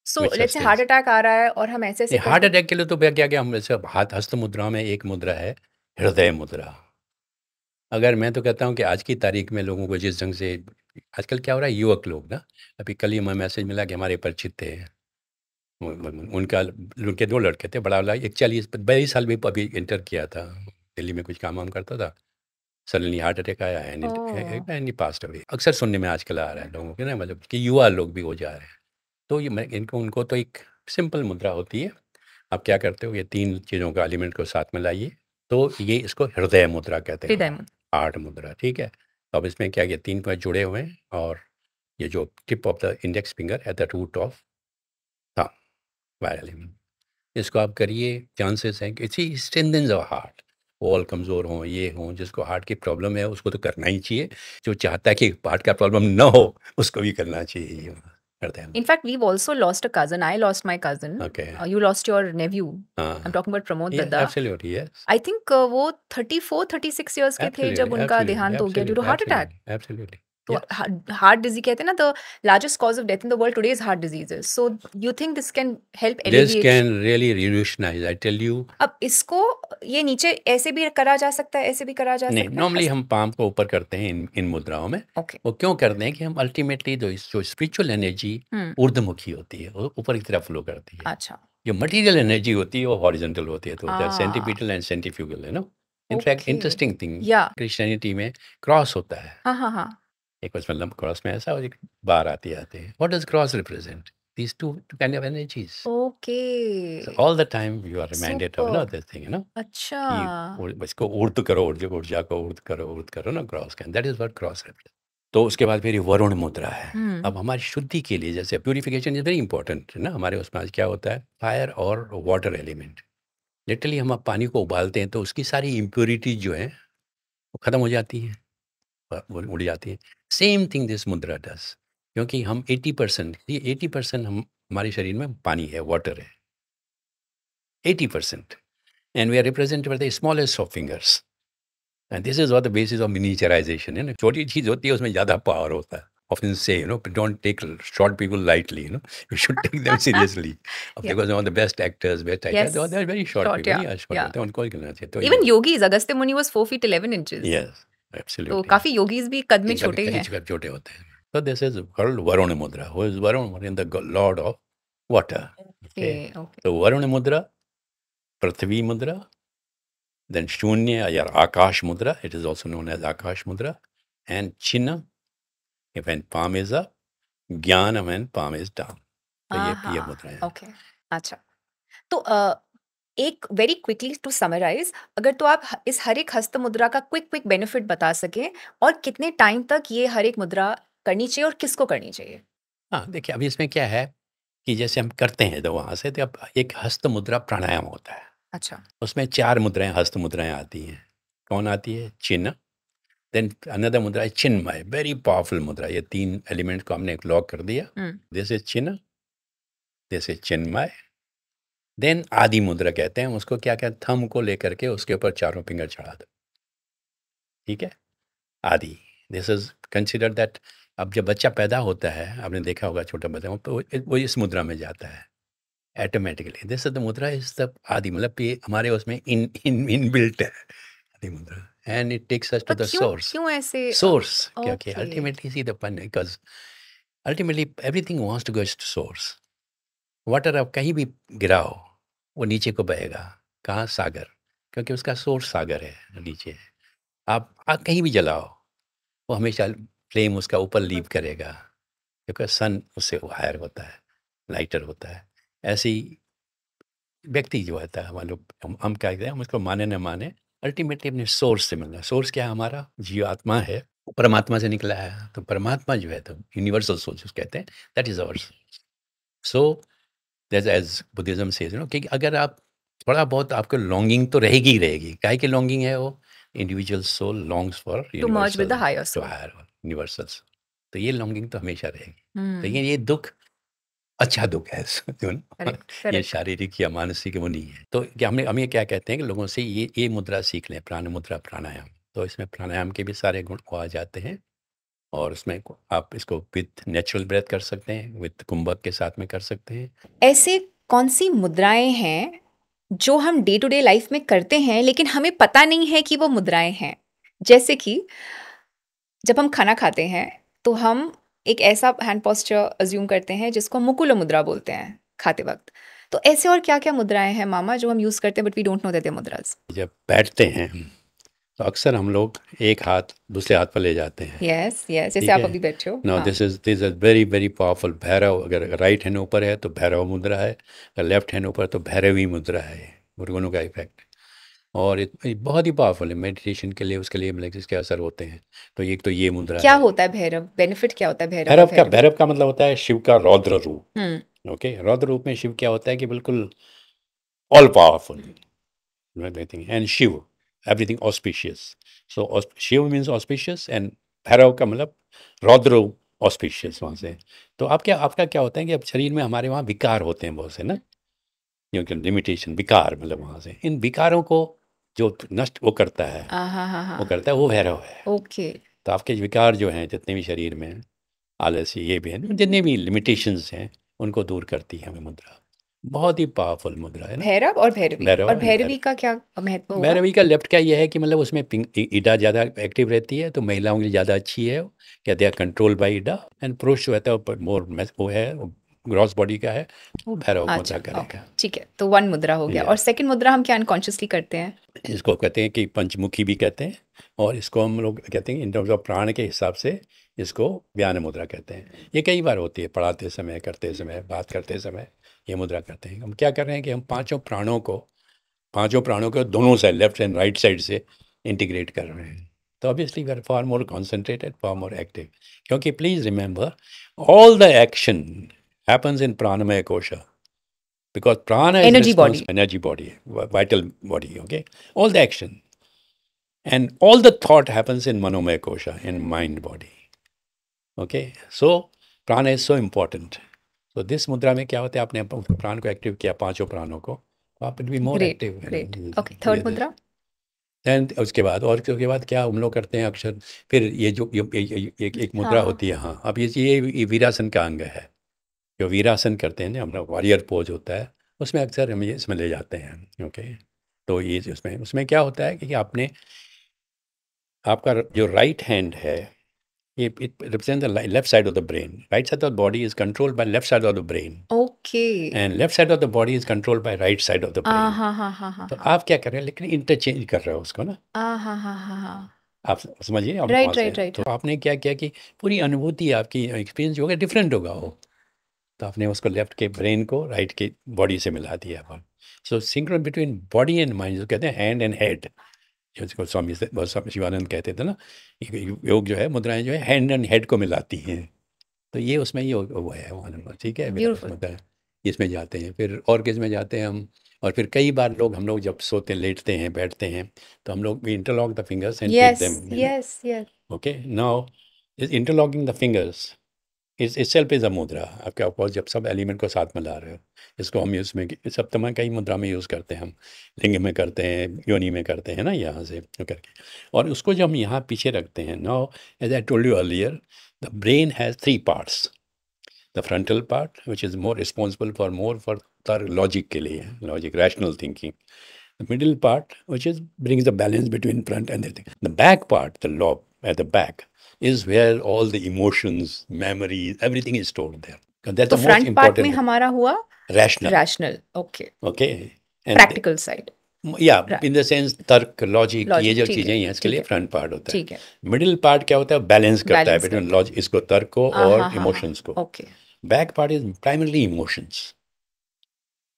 So let's say heart attack आ रहा है और हम ऐसे हार्ट अटैक के लिए तो क्या हम जैसे हस्त मुद्रा में एक मुद्रा है हृदय मुद्रा। अगर मैं तो कहता हूँ कि आज की तारीख में लोगों को जिस ढंग से आजकल क्या हो रहा है, युवक लोग ना, अभी कल ही मैं मैसेज मिला कि हमारे परिचित थे, उनके 2 लड़के थे, बड़ा वाला एक 40-42 साल भी अभी इंटर किया था, दिल्ली में कुछ काम वाम करता था, सडनली हार्ट अटैक आया एंड पास्ट अवे। अक्सर सुनने में आजकल आ रहा है लोगों के ना, मतलब कि युवा लोग भी हो जा रहे हैं। तो ये उनको तो एक सिंपल मुद्रा होती है। आप क्या करते हो, ये 3 चीज़ों का एलिमेंट को साथ में लाइए, तो ये इसको हृदय मुद्रा कहते हैं, हार्ट मुद्रा। ठीक है, तो अब इसमें क्या, ये 3 पॉइंट जुड़े हुए हैं और ये जो tip of the index finger at the root of thumb वायर एलिमेंट, इसको आप करिए। चांसेस हैं कि इसी स्ट्रेंथन्स अवर हार्ट। वॉल कमज़ोर हों, ये हों, जिसको हार्ट की प्रॉब्लम है उसको तो करना ही चाहिए, जो चाहता है कि हार्ट का प्रॉब्लम ना हो उसको भी करना चाहिए। In fact, we've also lost a cousin. I lost my cousin. Okay. You lost your nephew. I'm talking about Pramod Yeah, Dadda. absolutely, yes. I think वो 34-36 years के थे जब उनका देहांत हो गया due to heart attack. Absolutely. तो हार्ट डिजीज कहते हैं ना, the largest cause of death in the world today is heart diseases. So you think this can help This alleviate? can really revolutionize, I tell you. अब इसको ये नीचे ऐसे भी करा जा सकता है, ऐसे भी करा जा नहीं, सकता है? नॉर्मली हम पाम को ऊपर करते हैं इन मुद्राओं में। ओके. वो क्यों करते हैं कि हम अल्टीमेटली जो स्पिरिचुअल एनर्जी ऊर्ध्वमुखी होती है, वो ऊपर की तरफ फ्लो करती है। अच्छा. जो मटेरियल एनर्जी होती है वो हॉरिजॉन्टल होती है, तो सेंट्रीपिटल एंड सेंट्रीफ्यूगल है ना। इनफैक्ट इंटरेस्टिंग थिंग, क्रिश्चियनिटी में क्रॉस होता है। हाँ. एक मतलब क्रॉस में ऐसा और एक बार आते हैं। What does cross represent? These two kind of energies. Okay. So all the time you are reminded of this thing, अच्छा. कि इसको ऊर्ध करो, ऊर्जा को ऊर्ध करो ना, क्रॉस का। That is what cross represent. तो उसके बाद फिर वरुण मुद्रा है। अब हमारी शुद्धि के लिए, जैसे प्यूरिफिकेशन इज वेरी इंपॉर्टेंट है ना, हमारे उसमें आज क्या होता है, फायर और वाटर एलिमेंट। लिटरली हम पानी को उबालते हैं तो उसकी सारी इम्प्योरिटी जो है वो खत्म हो जाती है, वो उड़ जाती है। सेम थिंग दिस मुद्रा डस, क्योंकि हम 80% हमारे शरीर में पानी है, वाटर है 80%, and we are represented by the smallest of fingers, and this is what the basis of miniaturisation है ना। छोटी चीज़ होती है उसमें ज़्यादा पावर होता है। Often say, don't take short people lightly, you should take them seriously. Because one of the best actors, Yes. they're very short people. Yeah. Short. उनको ही करना चाहिए। तो Even yogis, Agastya Muni was 4 feet 11 inches. Yes, absolutely. तो काफी योगीज भी कद में छोटे हैं। छोटे होते हैं। So this is called Varuna Mudra. Who is Varuna? The Lord of Water. Okay. So Varuna Mudra, Prithvi Mudra, then Shunya or Akash Mudra. It is also known as Akash Mudra, and Chinna when palm is up, Jnana when palm is down. तो ये मुद्रा है। ओके. अच्छा, तो एक वेरी क्विकली टू समराइज, अगर तो आप इस हर एक हस्त मुद्रा का क्विक बेनिफिट बता सकें और कितने टाइम तक ये हर एक मुद्रा करनी चाहिए और किसको करनी चाहिए? हाँ, देखिए अभी इसमें क्या है कि जैसे हम करते हैं तो वहाँ से, तो अब एक हस्त मुद्रा प्राणायाम होता है। अच्छा. उसमें 4 मुद्राएं, हस्त मुद्राएं आती हैं। कौन आती है? चिन्ह, देन अनदर मुद्रा है चिन्मय, वेरी पावरफुल मुद्रा। ये 3 एलिमेंट को हमने लॉक कर दिया। दिस इज चिन्ह, दिस इज चिन्मय, देन आदि मुद्रा कहते हैं उसको। क्या कहते हैं? थंब को लेकर के उसके ऊपर 4 फिंगर चढ़ा दो, ठीक है, आदि। दिस इज कंसिडर दैट अब जब बच्चा पैदा होता है, आपने देखा होगा छोटा बच्चा, तो वो इस मुद्रा में जाता है ऑटोमेटिकली। दिस इज द मुद्रा इज द आदि, मतलब ये हमारे उसमें इन बिल्ट है आदि मुद्रा, and it takes us to the source. क्यों ऐसे सोर्स? क्योंकि ultimately see the point, because ultimately everything wants to go to source. Water आप कहीं भी गिराओ वो नीचे को बहेगा। कहाँ? सागर, क्योंकि उसका सोर्स सागर है, नीचे है। आप आग कहीं भी जलाओ वो हमेशा फ्लेम उसका ऊपर लीव करेगा, क्योंकि सन उससे हायर होता है, लाइटर होता है। ऐसे ही व्यक्ति जो होता है हम लोग हम क्या कहते हैं, हम उसको माने न माने, अल्टीमेटली अपने सोर्स से मिलना है। सोर्स क्या है हमारा? जीव आत्मा है, वो परमात्मा से निकला है। तो परमात्मा जो है, तो यूनिवर्सल सोल जिसको कहते हैं, that is our so that as Buddhism says, कि अगर आप थोड़ा बहुत, आपको लॉन्गिंग तो रहेगी ही रहेगी। काहे की लॉन्गिंग है वो? Individual soul longs for to merge with the universal, higher to soul. Higher universal. तो ये लॉन्गिंग तो हमेशा रहेगी। हम्म, लेकिन ये दुख अच्छा दुख है जो ना, करेक्ट ये करेक्ट। शारीरिक या मानसिक वो नहीं है। तो क्या हम ये क्या कहते हैं कि लोगों से ये मुद्रा सीख लें, प्राण मुद्रा, प्राणायाम। तो इसमें प्राणायाम के भी सारे गुण आ जाते हैं, और उसमें आप इसको विद नेचुरल ब्रेथ कर सकते हैं, विद कुंभक के साथ में कर सकते हैं। ऐसे कौन सी मुद्राएं हैं जो हम डे टू डे लाइफ में करते हैं लेकिन हमें पता नहीं है कि वो मुद्राएं हैं? जैसे कि जब हम खाना खाते हैं तो हम एक ऐसा हैंड पोस्चर अज्यूम करते हैं जिसको हम मुकुल मुद्रा बोलते हैं खाते वक्त। तो ऐसे और क्या क्या मुद्राएं हैं मामा जो हम यूज करते हैं but we don't know that they मुद्रास? जब बैठते हैं तो अक्सर हम लोग एक हाथ दूसरे हाथ पर ले जाते हैं। यस यस, जैसे ठीक आप है। अभी बैठे हो। नो, हाँ, this is very very powerful. Bhairav, अगर राइट हैंड ऊपर है तो भैरव मुद्रा है, अगर लेफ्ट हैंड ऊपर तो भैरवी मुद्रा है। दोनों का इफेक्ट, और ये बहुत ही पावरफुल है मेडिटेशन के लिए, उसके लिए मतलब इसके असर होते हैं। तो एक तो ये मुद्रा क्या है। होता है भैरव? बेनिफिट क्या होता है भैरव और भैरवी? भैरव का मतलब होता है शिव का रौद्र रूप। हम्म। ओके, रौद्र रूप में शिव क्या होता है कि बिल्कुल all powerful, everything, and Shiva everything auspicious. So Shiva means auspicious, and Bhairav का मतलब रौद्र ऑस्पिशियस वहाँ से। तो आपका क्या होता है कि अब शरीर में हमारे वहाँ विकार होते हैं बहुत से ना, क्योंकि लिमिटेशन, विकार मतलब वहाँ से, इन विकारों को जो नष्ट वो करता है, हाँ हाँ हाँ, वो भैरव है। ओके। तो आपके विकार जो हैं जितने भी शरीर में हैं, आलस्य ये भी है, जितने भी लिमिटेशंस हैं, उनको दूर करती है हमें मुद्रा। बहुत ही पावरफुल मुद्रा है ना, भैरव और भैरवी। भैरव और एंड भैरवी का क्या महत्व हुआ? भैरवी का लेफ्ट का ये है कि मतलब उसमें ईडा ज़्यादा एक्टिव रहती है, तो महिलाओं के लिए ज़्यादा अच्छी है, क्या they are control by Ida. And पुरुष जो रहता है मोर वो है, ग्रॉस बॉडी का है, वो भैरव मुद्रा अच्छा, ओके, करेगा। ठीक है। तो वन मुद्रा हो गया, ये और सेकंड मुद्रा हम क्या अनकॉन्शियसली करते हैं? इसको कहते हैं कि पंचमुखी भी कहते हैं, और इसको हम लोग कहते हैं इन टर्म्स ऑफ प्राण के हिसाब से इसको व्यान मुद्रा कहते हैं। ये कई बार होती है, पढ़ाते समय, करते समय, बात करते समय ये मुद्रा करते हैं। हम क्या कर रहे हैं कि हम पांचों प्राणों को दोनों side, left and right side से इंटीग्रेट कर रहे हैं। तो obviously we are far more concentrated, far more active, क्योंकि please remember all the action happens in प्राणमय कोशा, because prana is energy body. energy body, vital body. Okay, all the action and all the thought happens in manomaya kosha, in mind body. Okay, so prana is so important. So this mudra में क्या होता है, आपने प्राण को एक्टिव किया, पांचों प्राणों को, तो आप will be more great active. Great. Okay, third मुद्रा। एंड उसके बाद क्या हम लोग करते हैं अक्सर, फिर ये जो एक मुद्रा हाँ, होती है, हाँ, अब ये वीरासन का अंग है। जो वीरासन करते हैं ना हम लोग, वॉरियर पोज होता है, उसमें अक्सर हम ये इसमें ले जाते हैं। ओके, तो ये उसमें क्या होता है कि आपका जो राइट हैंड है, ये it represent the left side of the brain. Right side of the body is controlled by left side of the brain, okay. And left side of the body is controlled by right side of the हाँ ब्रेन। हाँ हाँ हाँ हाँ तो हाँ, आप क्या कर रहे हैं, लेकिन इंटरचेंज कर रहे हो उसको ना, हाँ हाँ हाँ हाँ हाँ, आप समझिए आप राइट वहाँ से। Right right. तो आपने क्या किया कि पूरी अनुभूति, आपकी एक्सपीरियंस जो होगा डिफरेंट होगा वो, तो आपने उसको लेफ्ट के ब्रेन को राइट के बॉडी से मिला दिया। So synchrony between body and mind, जो कहते हैं हैंड एंड हेड, जिसको स्वामी शिवानंद कहते थे ना, योग जो है, मुद्राएं जो है हैंड एंड हेड को मिलाती हैं। तो ये उसमें ये वो है वहाँ नंबर, ठीक है, ब्यूटीफुल। मुद्रा इसमें जाते हैं। फिर और किस में जाते हैं हम, और फिर कई बार हम लोग जब सोते, लेटते हैं, बैठते हैं, तो हम लोग interlock the fingers and take yes them. Yes yes. Okay, now is interlocking the fingers is itself is a मुद्रा। आपके ऑपोज जब सब एलिमेंट को साथ में ला रहे हो, इसको हम इसमें सप्तमा कई मुद्रा में यूज़ करते हैं, हम लिंग में करते हैं, योनि में करते हैं ना, यहाँ से करके। और उसको जब हम यहाँ पीछे रखते हैं, now as I told you earlier, the brain has 3 parts. The frontal part which is more responsible for logic के लिए, logic, rational thinking. The middle part, which is brings the balance between front and the thing. The back part, the lobe at the back, is where all the emotions, memories, everything is stored there. 'Cause that's तो the most फ्रंट पार्ट में important. हमारा हुआ Rational. Rational, okay, Okay. And practical side. yeah, in the sense तर्क, लॉजिक, ये लॉजिक, जो ठीक चीजें है हैं, इसके ठीक लिए है फ्रंट पार्ट होता है। ठीक है। मिडिल पार्ट क्या होता है, बैलेंस करता है बैलेंस बिटवीन करता लॉजिक, इसको तर्क को हाँ और हाँ हाँ हाँ, इमोशंस को। Okay. Back part is primarily emotions.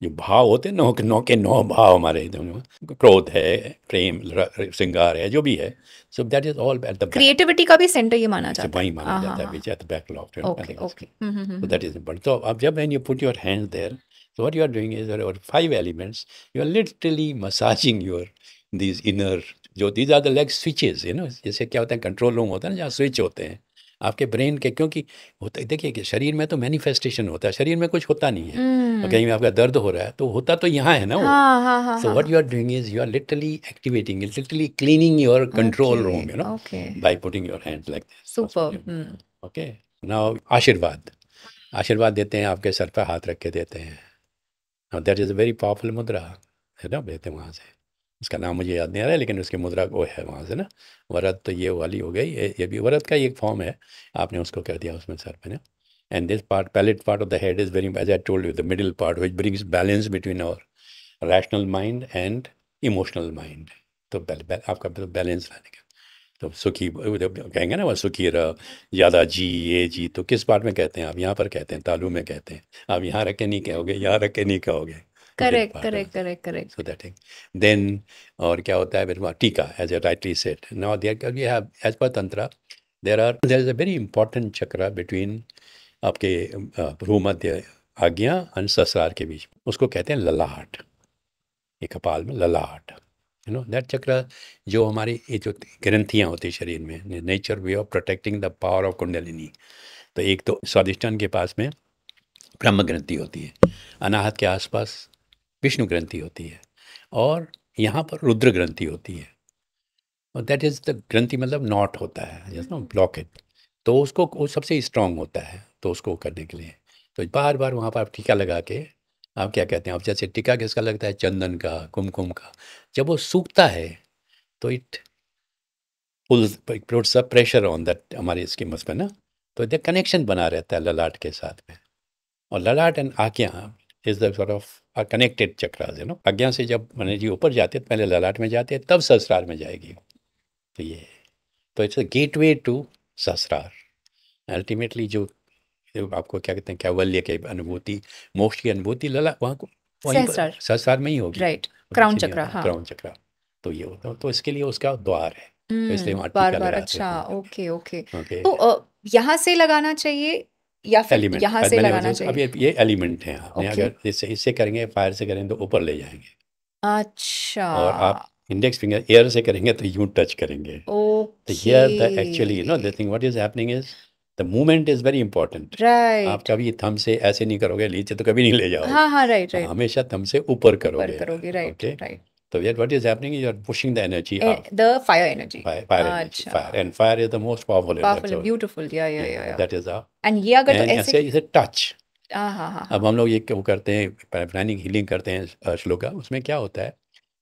जो भाव होते हैं, नौ के नौ के नौ भाव हमारे दोनों, क्रोध है, प्रेम, श्रृंगार है, जो भी है, so that is all at the back. Creativity का भी सेंटर ये माना इसे जाता वही है। माना जाता है, which at the back lock. Okay okay. So that is important. So अब जब when you put your hands there, so what you are doing is there are 5 elements. You are literally massaging your these inner, जो these are the leg switches, you know, जैसे क्या होता है कंट्रोल रूम होता है ना, जहाँ स्विच होते हैं आपके ब्रेन के, क्योंकि होता है, देखिए कि शरीर में तो मैनिफेस्टेशन होता है, शरीर में कुछ होता नहीं है, और कहीं में आपका दर्द हो रहा है तो होता तो यहाँ है ना वो। हाँ So what you are doing is you are literally activating, literally cleaning your control room, you know, okay, by putting your hands like this. super. Okay, now आशीर्वाद, आशीर्वाद देते हैं, आपके सर पर हाथ रख के देते हैं। Now that is a very powerful मुद्रा है ना, देते हैं वहाँ से, उसका नाम मुझे याद नहीं आ रहा है, लेकिन उसकी मुद्रा वो है वहाँ से ना। वरद तो ये वाली हो गई, ये भी वरद का ही एक फॉर्म है, आपने उसको कर दिया उसमें सर पे ना। And this part, palate part of the head is very, as I told you, the middle part which brings balance between our rational mind and emotional mind. तो आपका बैलेंस लाने का, तो सुखी कहेंगे ना, वो सुखी रह, ज़्यादा जी, ये जी, तो किस पार्ट में कहते हैं आप? यहाँ पर कहते हैं, तालु में कहते हैं। आप यहाँ रख के नहीं कहोगे, यहाँ रख के नहीं कहोगे। Correct correct correct correct. So that then, और क्या होता है फिर टीका, as a rightly said now, there we have as per तंत्रा, there is a very important चक्र बिटवीन आपके भ्रूमध्य आज्ञा और सहस्रार के बीच, उसको कहते हैं ललाट, ये कपाल में ललाट, यू नो दैट चक्र, जो हमारी ये जो ग्रंथियाँ होती हैं शरीर में, nature way of protecting the power of kundalini. तो एक तो स्वादिष्टान के पास में ब्रह्म ग्रंथि होती है, अनाहत के आसपास विष्णु ग्रंथि होती है, और यहाँ पर रुद्र ग्रंथि होती है। और दैट इज़ द ग्रंथि, मतलब नॉट होता है जैसे ना ब्लॉकेज, तो उसको वो सबसे स्ट्रांग होता है, तो उसको करने के लिए तो बार बार वहाँ पर आप टीका लगा के, आप क्या कहते हैं, आप जैसे टीका किसका लगता है, चंदन का, कुमकुम का, जब वो सूखता है तो it puts a pressure on that, हमारे इसके मस में ना, तो द कनेक्शन बना रहता है ललाट के साथ में। और ललाट एंड आज्ञा is the sort of connected chakras, you know. आज्ञा से जब एनर्जी ऊपर जाते हैं, पहले ललाट में जाते हैं, तब सहस्रार में जाएगी। तो ये, तो it's a gateway to Sahasrara. Ultimately जो आपको क्या कहते हैं, कैवल्य की अनुभूति, मोक्ष की अनुभूति, लला वहाँ को वहीं पर सहस्रार में ही होगी, राइट, क्राउन चक्र। हाँ, क्राउन चक्र। तो ये होता है, तो इसके लिए उसका द्वार है, तो इसलिए वहाँ बार टीका बार। लगाते अच्छा, हैं। Okay okay. ओके, तो यहाँ से लगाना चाहिए या फिर एलिमेंट, यहाँ से लगाना अब चाहिए? ये एलिमेंट हैं, आपने ओके। अगर इससे करेंगे, फायर से करेंगे तो ऊपर ले जाएंगे, अच्छा, और आप इंडेक्स फिंगर एयर से करेंगे तो यूं टच करेंगे। तो here the actually, you know, the thing what is happening is the movement is very important. Right. आप कभी थम से ऐसे नहीं करोगे, नीचे तो कभी नहीं ले जाओगे। हाँ हाँ, राइट राइट, हमेशा थम से ऊपर ऊपर करोगे। करोगे, राइट ओके, राइट। तो here what is happening, you are pushing the energy out, the fire energy. Fire energy, fire, and fire is the most powerful powerful, beautiful, या दैट इज अ, एंड ये अगर तो ऐसे इसे टच। हाँ हाँ हाँ, अब हम लोग ये वो करते हैं, प्लानिंग हीलिंग करते हैं श्लोका, उसमें क्या होता है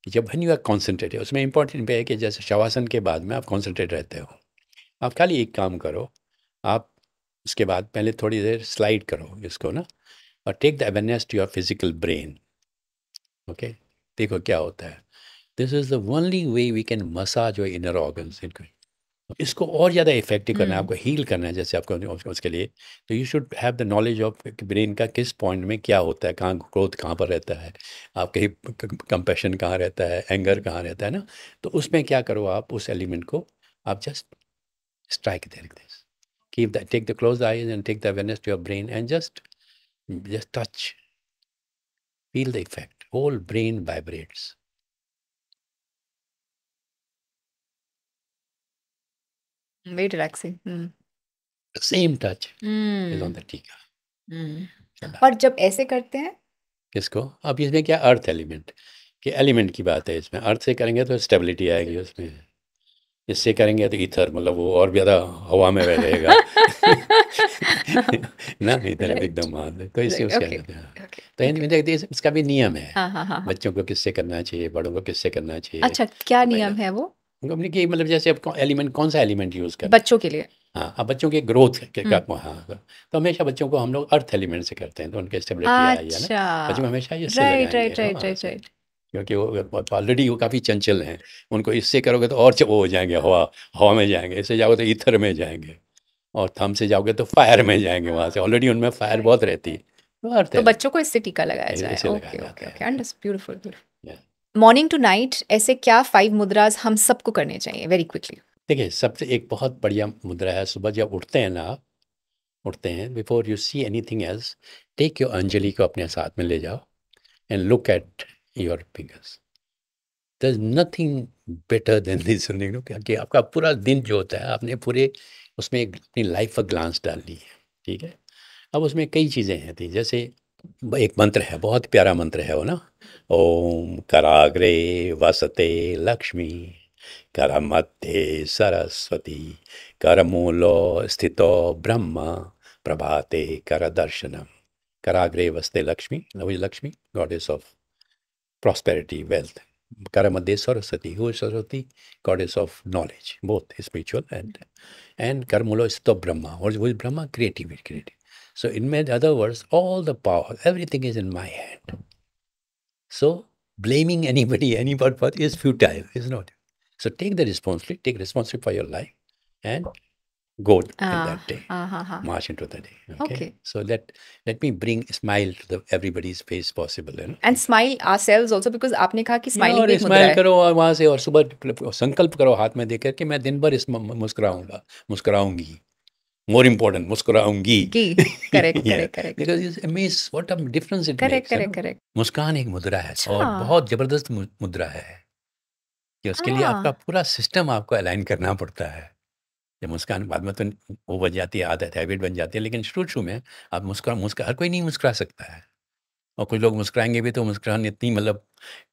कि जब व्हेन यू आर कॉन्सेंट्रेटेड, उसमें इंपॉर्टेंट पे है कि जैसे शवासन के बाद में आप कॉन्सेंट्रेट रहते हो, आप खाली एक काम करो, आप उसके बाद पहले थोड़ी देर स्लाइड करो इसको ना, और take the awareness to your physical brain. Okay, देखो क्या होता है। This is the only way we can massage your inner organs. इसको और ज़्यादा इफेक्टिव करना है, आपको हील करना है, जैसे आपको उसके लिए, तो you should have the knowledge of brain का किस पॉइंट में क्या होता है, कहाँ क्रोध कहाँ पर रहता है, आपके कंपैशन कहाँ रहता है, एंगर कहाँ रहता है ना। तो उसमें क्या करो, आप उस एलिमेंट को आप just strike there this, keep the, take the close eyes and take the awareness to your brain and just touch, feel the effect, whole brain vibrates. Very relaxing. Same touch is on the टीका। और जब ऐसे करते हैं किसको, अब इसमें क्या अर्थ एलिमेंट के एलिमेंट की बात है, इसमें अर्थ से करेंगे तो स्टेबिलिटी आएगी उसमें, इससे करेंगे तो ईथर, मतलब वो और ज़्यादा हवा में रह रहेगा ना, इधर एकदम मान, तो इससे उसके तो देखते इसका भी नियम है। हाँ हाँ हाँ, बच्चों को किससे करना चाहिए, बड़ों को किससे करना चाहिए। अच्छा, क्या नियम है वो? कि मतलब जैसे अब एलिमेंट, कौन सा एलिमेंट यूज़ करें बच्चों के लिए? हाँ, अब बच्चों के ग्रोथ के हाँ, तो हमेशा बच्चों को हम लोग अर्थ एलिमेंट से करते हैं, तो उनके स्टेबिलिटी आई है ना, बच्चों को हमेशा ये right right right right right, क्योंकि वो ऑलरेडी वो काफ़ी चंचल हैं, उनको इससे करोगे तो और वो हो जाएंगे, हवा में जाएंगे, इससे जाओगे तो ईथर में जाएंगे, और थम से जाओगे तो फायर में जाएंगे, वहाँ से ऑलरेडी उनमें फायर बहुत रहती है, मारते तो हैं बच्चों को इससे टीका लगाया जाए। इसे लगाया ओके जाता ओके है। Okay, understood, beautiful beautiful. Yeah. Morning to night ऐसे क्या 5 मुद्रास हम सबको करने चाहिए वेरी क्विकली? देखिए, सबसे एक बहुत बढ़िया मुद्रा है, सुबह जब उठते हैं ना, आप उठते हैं, before you see anything else, take your अंजलि को अपने साथ में ले जाओ and look at your fingers. There is nothing better than this, कि आपका पूरा दिन जो होता है आपने पूरे उसमें अपनी लाइफ का ग्लांस डाल ली है, ठीक है। अब उसमें कई चीज़ें हैं थी, जैसे एक मंत्र है, बहुत प्यारा मंत्र है वो ना, ओम कराग्रे वसते लक्ष्मी, करमध्ये सरस्वती, करमूलो स्थितो ब्रह्म, प्रभाते कर दर्शनम। कराग्रे वसते Lakshmi, Lakshmi goddess of prosperity, wealth. Karamadde Saraswati, who is Saraswati? Goddess of knowledge, both spiritual and Karmulo is the Brahma. What is Brahma? Creativity, creativity. So in other words, all the power, everything is in my hand. So blaming anybody is futile, is not. So take the responsibility, take responsibility for your life and go in that day. हाँ, March into the day. Okay. So let me bring a smile to everybody's face possible. And smile ourselves also, because आपने कहा कि स्माइलिंग और भी एक मुद्रा स्माइल है। करो और वहाँ से, और सुबह संकल्प करो हाथ में देकर कि मैं दिन भर इस मुस्कुराऊंगा, मुस्कुराऊंगी, मोर इम्पोर्टेंट मुस्कुराऊंगी। की correct Yeah, correct correct because it's amazed what a difference it correct makes, है करेक्ट ना? करेक्ट। मुस्कान एक मुद्रा है और अच्छा। बहुत जबरदस्त मुद्रा है कि उसके लिए आपका हाँ, पूरा सिस्टम आपको अलाइन करना पड़ता है। जब मुस्कान बाद में तो वो बन जाती है, आदत हैबिट बन जाती है, लेकिन शुरू में आप मुस्कुरा हर कोई नहीं मुस्कुरा सकता है, और कुछ लोग मुस्कुराएंगे भी तो मुस्कुराहट इतनी मतलब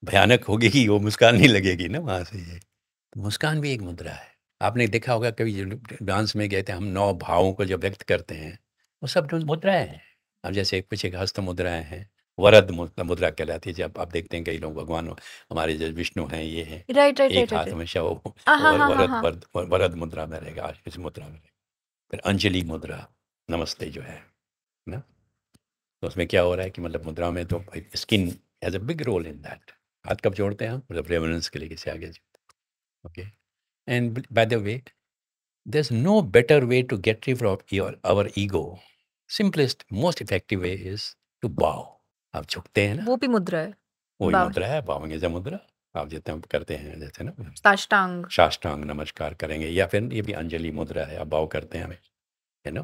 भयानक होगी कि वो मुस्कान नहीं लगेगी ना वहाँ से। ये तो मुस्कान भी एक मुद्रा है। आपने देखा होगा कभी जो डांस में गए थे, हम 9 भावों को जब व्यक्त करते हैं, वो सब जो मुद्राएँ हैं। अब जैसे कुछ एक हस्त मुद्राएँ हैं, वरद मुद्रा कहलाती है। जब आप देखते हैं कई लोग भगवान हमारे जो विष्णु हैं, ये हैं, राइट राइट एक राइट हाथ राइट। हमेशा वो हाँ हाँ हाँ वरद हाँ। वरद मुद्रा में रहेगा, इस मुद्रा में रहेगा। फिर अंजलि मुद्रा, नमस्ते जो है ना, तो उसमें क्या हो रहा है कि मतलब मुद्रा में तो skin has a big role in that. हाथ कब जोड़ते हैं हम? मतलब रेवरेंस के लिए, किसी आगे जोड़ते हैं। Okay, and by the way, there is no better way to get rid of our ego. Simplest most effective way is to bow. आप झुकते हैं ना, वो भी मुद्रा है। वही बाव, मुद्रा है, बावेंगे जब मुद्रा आप जितने हम करते हैं, जैसे ना साष्टांग। साष्टांग नमस्कार करेंगे, या फिर ये भी अंजलि मुद्रा है, आप बाव करते हैं हमें, यू नो।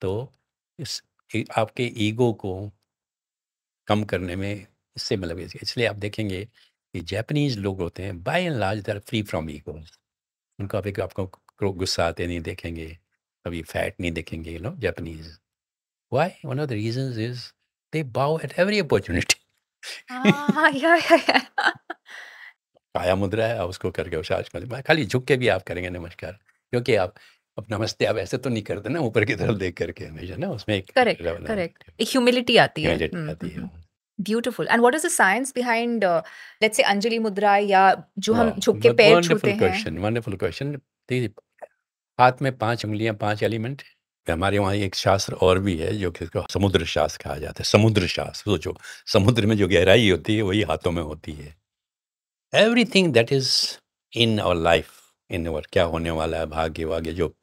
तो इस आपके ईगो को कम करने में इससे मतलब इसलिए आप देखेंगे कि जापानीज लोग होते हैं, by and large they are free from ego. उनको आपको गुस्सा आते नहीं देखेंगे, कभी फैट नहीं देखेंगे, Japanese. Why? One of the reasons is they बाउ एट एवरी अपॉर्चुनिटी। हाँ, या। काया मुद्रा है, आप उसको करके उशाज कर, खाली झुक के भी आप करेंगे नमस्कार, क्योंकि आप अब नमस्ते आप ऐसे तो नहीं करते ना ऊपर की तरफ देख करके हमेशा ना, उसमें एक करेक्ट करेक्ट, एक ह्यूमिलिटी आती है। humility आती है। Beautiful. And what is the science behind let's say Anjali मुद्रा, या जो हम वाह, झुक के पैर वंडरफुल छूते हैं? Question, wonderful question. हाथ में 5 उँगलियाँ, 5 एलिमेंट। हमारे वहाँ एक शास्त्र और भी है जो कि इसको समुद्र शास्त्र कहा जाता है। समुद्र शास्त्र, सोचो समुद्र में जो गहराई होती है वही हाथों में होती है। Everything that is in our life, in our क्या होने वाला है, भाग्य वाग्य जो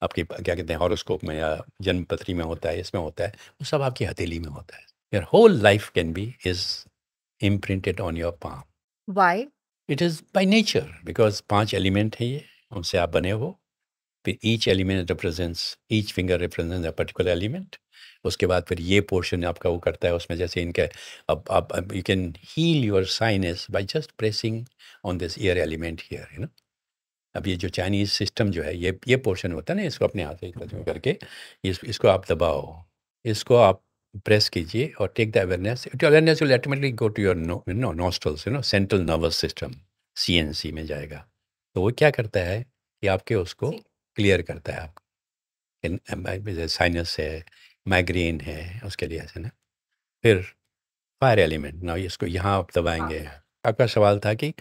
आपकी क्या कहते हैं हॉरोस्कोप में या जन्मपत्री में होता है, इसमें होता है, वो सब आपकी हथेली में होता है। Your whole life can be is imprinted on your palm. Why? It is by nature, because 5 element है ये, उनसे आप बने हो। फिर each element represents, each finger represents a particular element. उसके बाद फिर ये पोर्शन आपका वो करता है, उसमें जैसे इनके अब you can heal your sinus by just pressing on this ear element here, अब ये जो चाइनीज सिस्टम जो है, ये पोर्शन होता है ना, इसको अपने हाथ से करके इसको आप दबाओ, इसको आप प्रेस कीजिए और take the awareness. Awareness will automatically go to your nostrils, central nervous system, CNC में जाएगा। तो वो क्या करता है कि आपके उसको क्लियर करता है। आपको साइनस है, माइग्रेन है, उसके लिए ऐसे ना। फिर फायर एलिमेंट ना, इसको यहाँ आप दबाएंगे। आपका सवाल था कि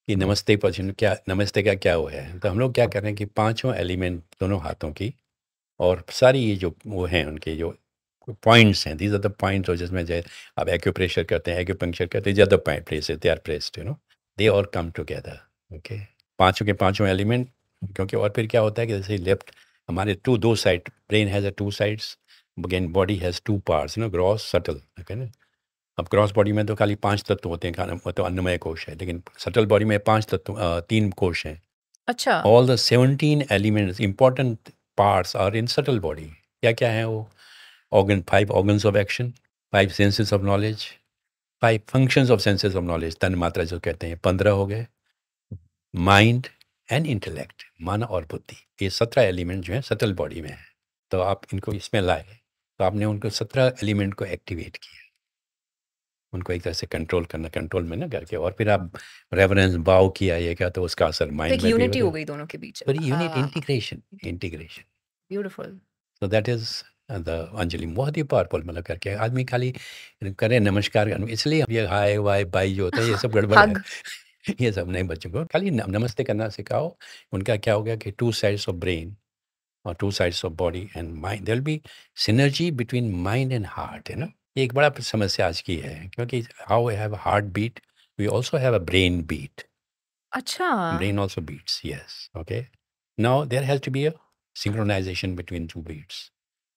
नमस्ते पर्सन क्या, नमस्ते का क्या वो है, तो हम लोग क्या कर रहे हैं कि 5 एलिमेंट दोनों हाथों की, और सारी ये जो वो हैं उनके जो पॉइंट्स हैं, दीज आर द पॉइंट्स, और जिसमें जैसे आप एक्यूप्रेशर करते हैं, एक्यूपंक्चर करते हैं, ज़्यादा place they are pressed, they all come together. Okay, पाँचों के पाँचों एलिमेंट, क्योंकि और फिर क्या होता है कि जैसे लेफ्ट हमारे दो side, brain has a 2 sides, again body has 2 parts ना, ग्रॉस सटल, ओके ना। अब ग्रॉस बॉडी में तो खाली 5 तत्व होते हैं, खाना वो तो अन्नमय कोश है, लेकिन सटल बॉडी में 5 तत्व 3 कोश हैं। अच्छा। All the 17 elements important parts are in subtle body. क्या-क्या हैं वो? Organ 5 organs of action, 5 senses of knowledge, 5 functions of senses of knowledge, तन मात्रा जो कहते हैं 15 हो गए। माइंड एंड इंटेलेक्ट, मन और बुद्धि, ये 17 एलिमेंट जो हैं सटल बॉडी में हैं। तो आप इनको इसमें लाए, तो आपने उनको 17 एलिमेंट को एक्टिवेट किया, उनको एक तरह से कंट्रोल करना, कंट्रोल में ना करके, और फिर आप रेवरेंस बाव किया, ये क्या, तो उसका असर तो माइंड एक में भी यूनिटी हो होगा। गई दोनों के बीच। पर यूनिट हाँ, integration, integration, beautiful. So that is the Anjali, बहुत ही पावरफुल, मतलब करके आदमी खाली करे नमस्कार, इसलिए ये हाय वाय बाई जो होता है ये सब गड़बड़ है। हग। ये सब नहीं, बच्चों को खाली नमस्ते करना सिखाओ। उनका क्या हो गया कि 2 साइड्स ऑफ ब्रेन और 2 sides of body and mind, there will be synergy between mind and heart, है ना। ये एक बड़ा समस्या आज की है, क्योंकि how we have heart beat, we also have a brain beat, अच्छा। brain also beats, yes, okay. Now there has to be a synchronization between 2 beats,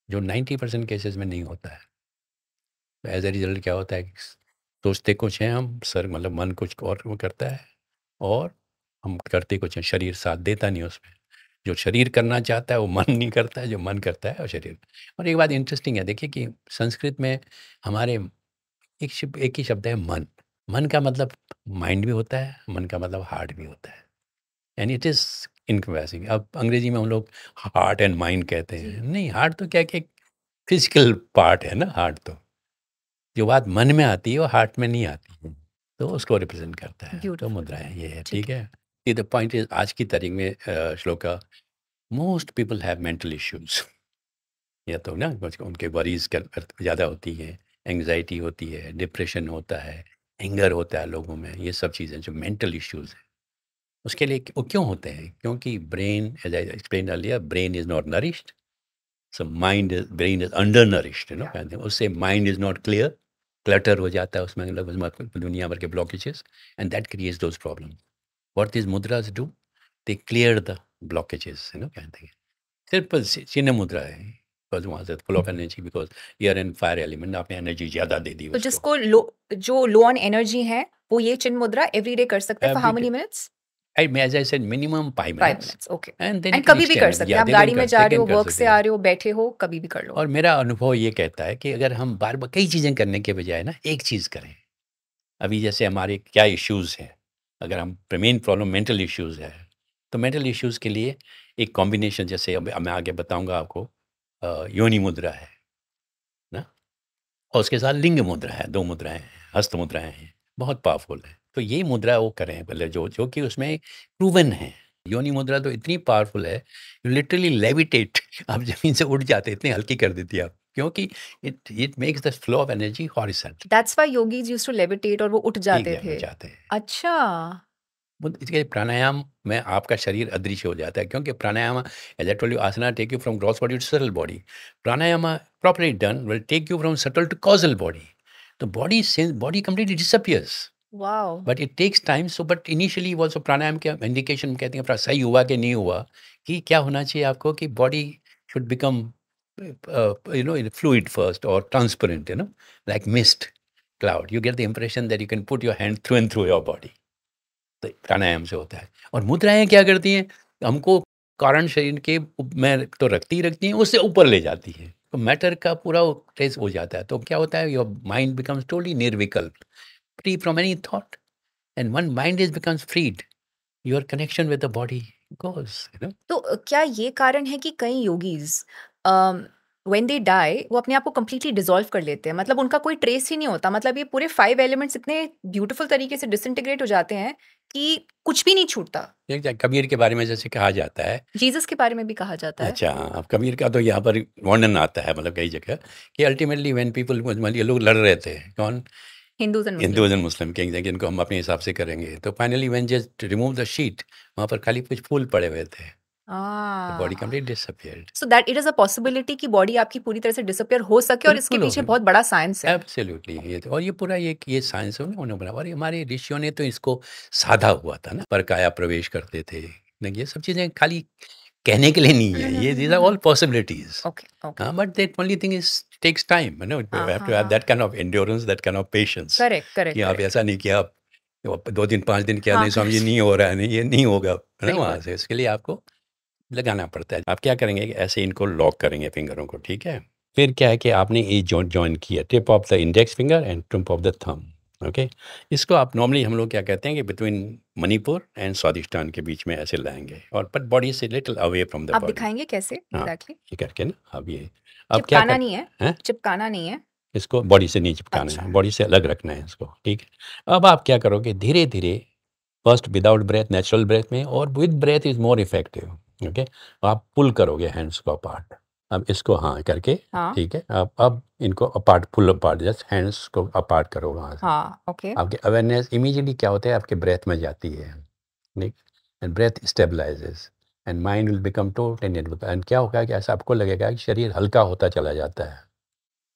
जो 90% केसेस में नहीं होता है। तो एज ए रिजल्ट क्या होता है कि सोचते कुछ हैं हम, सर मतलब मन कुछ और वो करता है, और हम करते कुछ हैं, शरीर साथ देता नहीं उसमें। जो शरीर करना चाहता है वो मन नहीं करता है, जो मन करता है और शरीर। और एक बात इंटरेस्टिंग है, देखिए कि संस्कृत में हमारे एक ही शब्द है मन। मन का मतलब माइंड भी होता है, मन का मतलब हार्ट भी होता है, एंड इट इज़ इनकम्पैसिबल। अब अंग्रेजी में हम लोग हार्ट एंड माइंड कहते हैं, नहीं, हार्ट तो क्या कि फिजिकल पार्ट है ना, हार्ट तो जो बात मन में आती है वो हार्ट में नहीं आती है, तो उसको रिप्रेजेंट करता है। तो ब्यूटीफुल। मुद्राएं ये है, ठीक ठीक है। ये द पॉइंट इज, आज की तारीख में shloka, most people have mental issues, या तो ना उनके वरीज ज़्यादा होती है, एंग्जाइटी होती है, डिप्रेशन होता है, एंगर होता है लोगों में, ये सब चीज़ें जो मेंटल इश्यूज हैं। उसके लिए वो क्यों होते हैं? क्योंकि brain, as I explain earlier, brain is not nourished, so mind brain is under nourished, you know, कहते हैं उससे mind is not clear, clutter हो जाता है उसमें, मतलब दुनिया भर के blockages, and that creates those problem. What this mudras do, they clear the blockages, you know, कहते हैं सिर्फ चिन्ह मुद्रा है, बिकॉज वहाँ से full of energy, because ear and fire element, आपने एनर्जी ज़्यादा दे दी तो उसको। जिसको जो लो ऑन एनर्जी है वो ये चिन्ह मुद्रा एवरीडे कर सकते हैं for how Every many day. Minutes? As I said, minimum 5 5 minutes, minutes, okay. and then and you can कभी भी कर extend it. सकते हैं, Yeah, आप they गाड़ी can में कर, जा they रहे हो, can कर वर्क सकते से हैं। आ रहे हो, बैठे हो, कभी भी कर लो। और मेरा अनुभव ये कहता है कि अगर हम बार बार कई चीज़ें करने के बजाय ना एक चीज़ करें, अभी जैसे हमारे क्या इश्यूज़ हैं, अगर हम मेन प्रॉब्लम मेंटल इश्यूज़ है, तो मेंटल इश्यूज़ के लिए एक कॉम्बिनेशन, जैसे अब मैं आगे बताऊंगा आपको, योनि मुद्रा है ना, और उसके साथ लिंग मुद्रा है, 2 मुद्राएं हैं, हस्त मुद्राएं हैं, बहुत पावरफुल है। तो ये मुद्रा वो करें पहले, जो जो कि उसमें प्रूवन है। योनि मुद्रा तो इतनी पावरफुल है, यू लिटरली लेविटेट, आप ज़मीन से उड़ जाते, इतनी हल्की कर देती है आप, क्योंकि it makes the flow of energy horizontal, that's why yogis used to levitate और वो उठ जाते हो थे। जाते हैं। अच्छा। इसके प्राणायाम में आपका शरीर अदृश्य हो जाता है, क्योंकि pranayama, as I told you, asana take you from gross body to subtle body. Pranayama properly done will take you from subtle to causal body. तो body completely disappears, wow. But it takes time. So but initially also pranayama के इंडिकेशन कहते हैं, सही हुआ कि नहीं हुआ, कि क्या होना चाहिए आपको, कि body should become fluid first और transparent, like mist cloud, you get the impression that you can put your hand through and through your body. तो प्राणायाम से होता है। और मुद्राएं क्या करती हैं, हमको कारण शरीर के में तो रखती हैं, उससे ऊपर ले जाती हैं, तो मैटर का पूरा ट्रेस हो जाता है। तो क्या होता है, your mind becomes totally nirvikalpa, free from any thought, and one mind is becomes freed, your connection with the body goes, तो क्या ये कारण है कि कई योगीज व्हेन दे डाई वो अपने आप को कंप्लीटली डिसॉल्व कर लेते हैं, मतलब उनका कोई ट्रेस ही नहीं होता, मतलब ये पूरे 5 एलिमेंट्स इतने ब्यूटीफुल तरीके से डिसइंटीग्रेट हो जाते हैं कि कुछ भी नहीं छूटता। कबीर के बारे में जैसे कहा जाता है, जीसस के बारे में भी कहा जाता है। अच्छा, अब कबीर का तो यहाँ पर वर्णन आता है, मतलब कई जगह, कि अल्टीमेटली व्हेन पीपल, ये लोग लड़ रहे थे, कौन, Hindus and Hindus and Muslim, कहेंगे कि इनको हम अपने हिसाब से करेंगे, तो finally when just remove the sheet, वहाँ पर खाली कुछ फूल पड़े हुए थे, body complete disappeared. So that it is a possibility कि बॉडी आपकी पूरी तरह से डिसअपियर हो सके, और इसके बिल्कुल पीछे होगी। बहुत बड़ा साइंस है। एब्सोल्युटली, और ये पूरा ये साइंस उन्होंने बना, और हमारे ऋषियों ने तो इसको साधा हुआ था ना, परकाया प्रवेश करते थे, ये सब चीज़ें खाली कहने के लिए नहीं है ये, these are all possibilities. Okay But the only thing is takes time, you know. You have to have that kind of endurance, that kind of patience. Correct कि आप ऐसा नहीं कि आप 2 दिन 5 दिन किया, नहीं स्वामी जी नहीं हो रहा है, नहीं ये नहीं होगा, है ना। वहाँ से इसके लिए आपको लगाना पड़ता है। आप क्या करेंगे कि ऐसे इनको लॉक करेंगे फिंगरों को, ठीक है। फिर क्या है कि आपने ये जॉइन किया, tip of the index finger and tip of the thumb, okay. इसको आप नॉर्मली हम लोग क्या कहते हैं कि बिटवीन मणिपुर एंड स्वादिष्टान के बीच में ऐसे लाएंगे, और बट बॉडी से लिटिल अवे फ्रॉम द आप बॉडी। दिखाएंगे कैसे हाँ, एग्जैक्टली? ये करके ना अब ये अब क्या चिपकाना नहीं है, हैं? चिपकाना नहीं है। इसको बॉडी से नहीं चिपकाना अच्छा। है, बॉडी से अलग रखना है इसको, ठीक है। अब आप क्या करोगे, धीरे धीरे first without breath, natural breath में, और with breath is more effective, okay. आप पुल करोगे हैंड्स को अपार्ट, अब इसको हाँ करके, हाँ ठीक है। अब इनको अपार्ट, पुल अपार्ट, जस्ट हैंड्स को अपार्ट करो वहाँ से। हाँ ओके आपके अवेयरनेस इमीडिएटली क्या होता है, आपके ब्रेथ में जाती है, ठीक। And breath stabilises and mind will become total network. And क्या होगा कि ऐसा आपको लगेगा कि शरीर हल्का होता चला जाता है।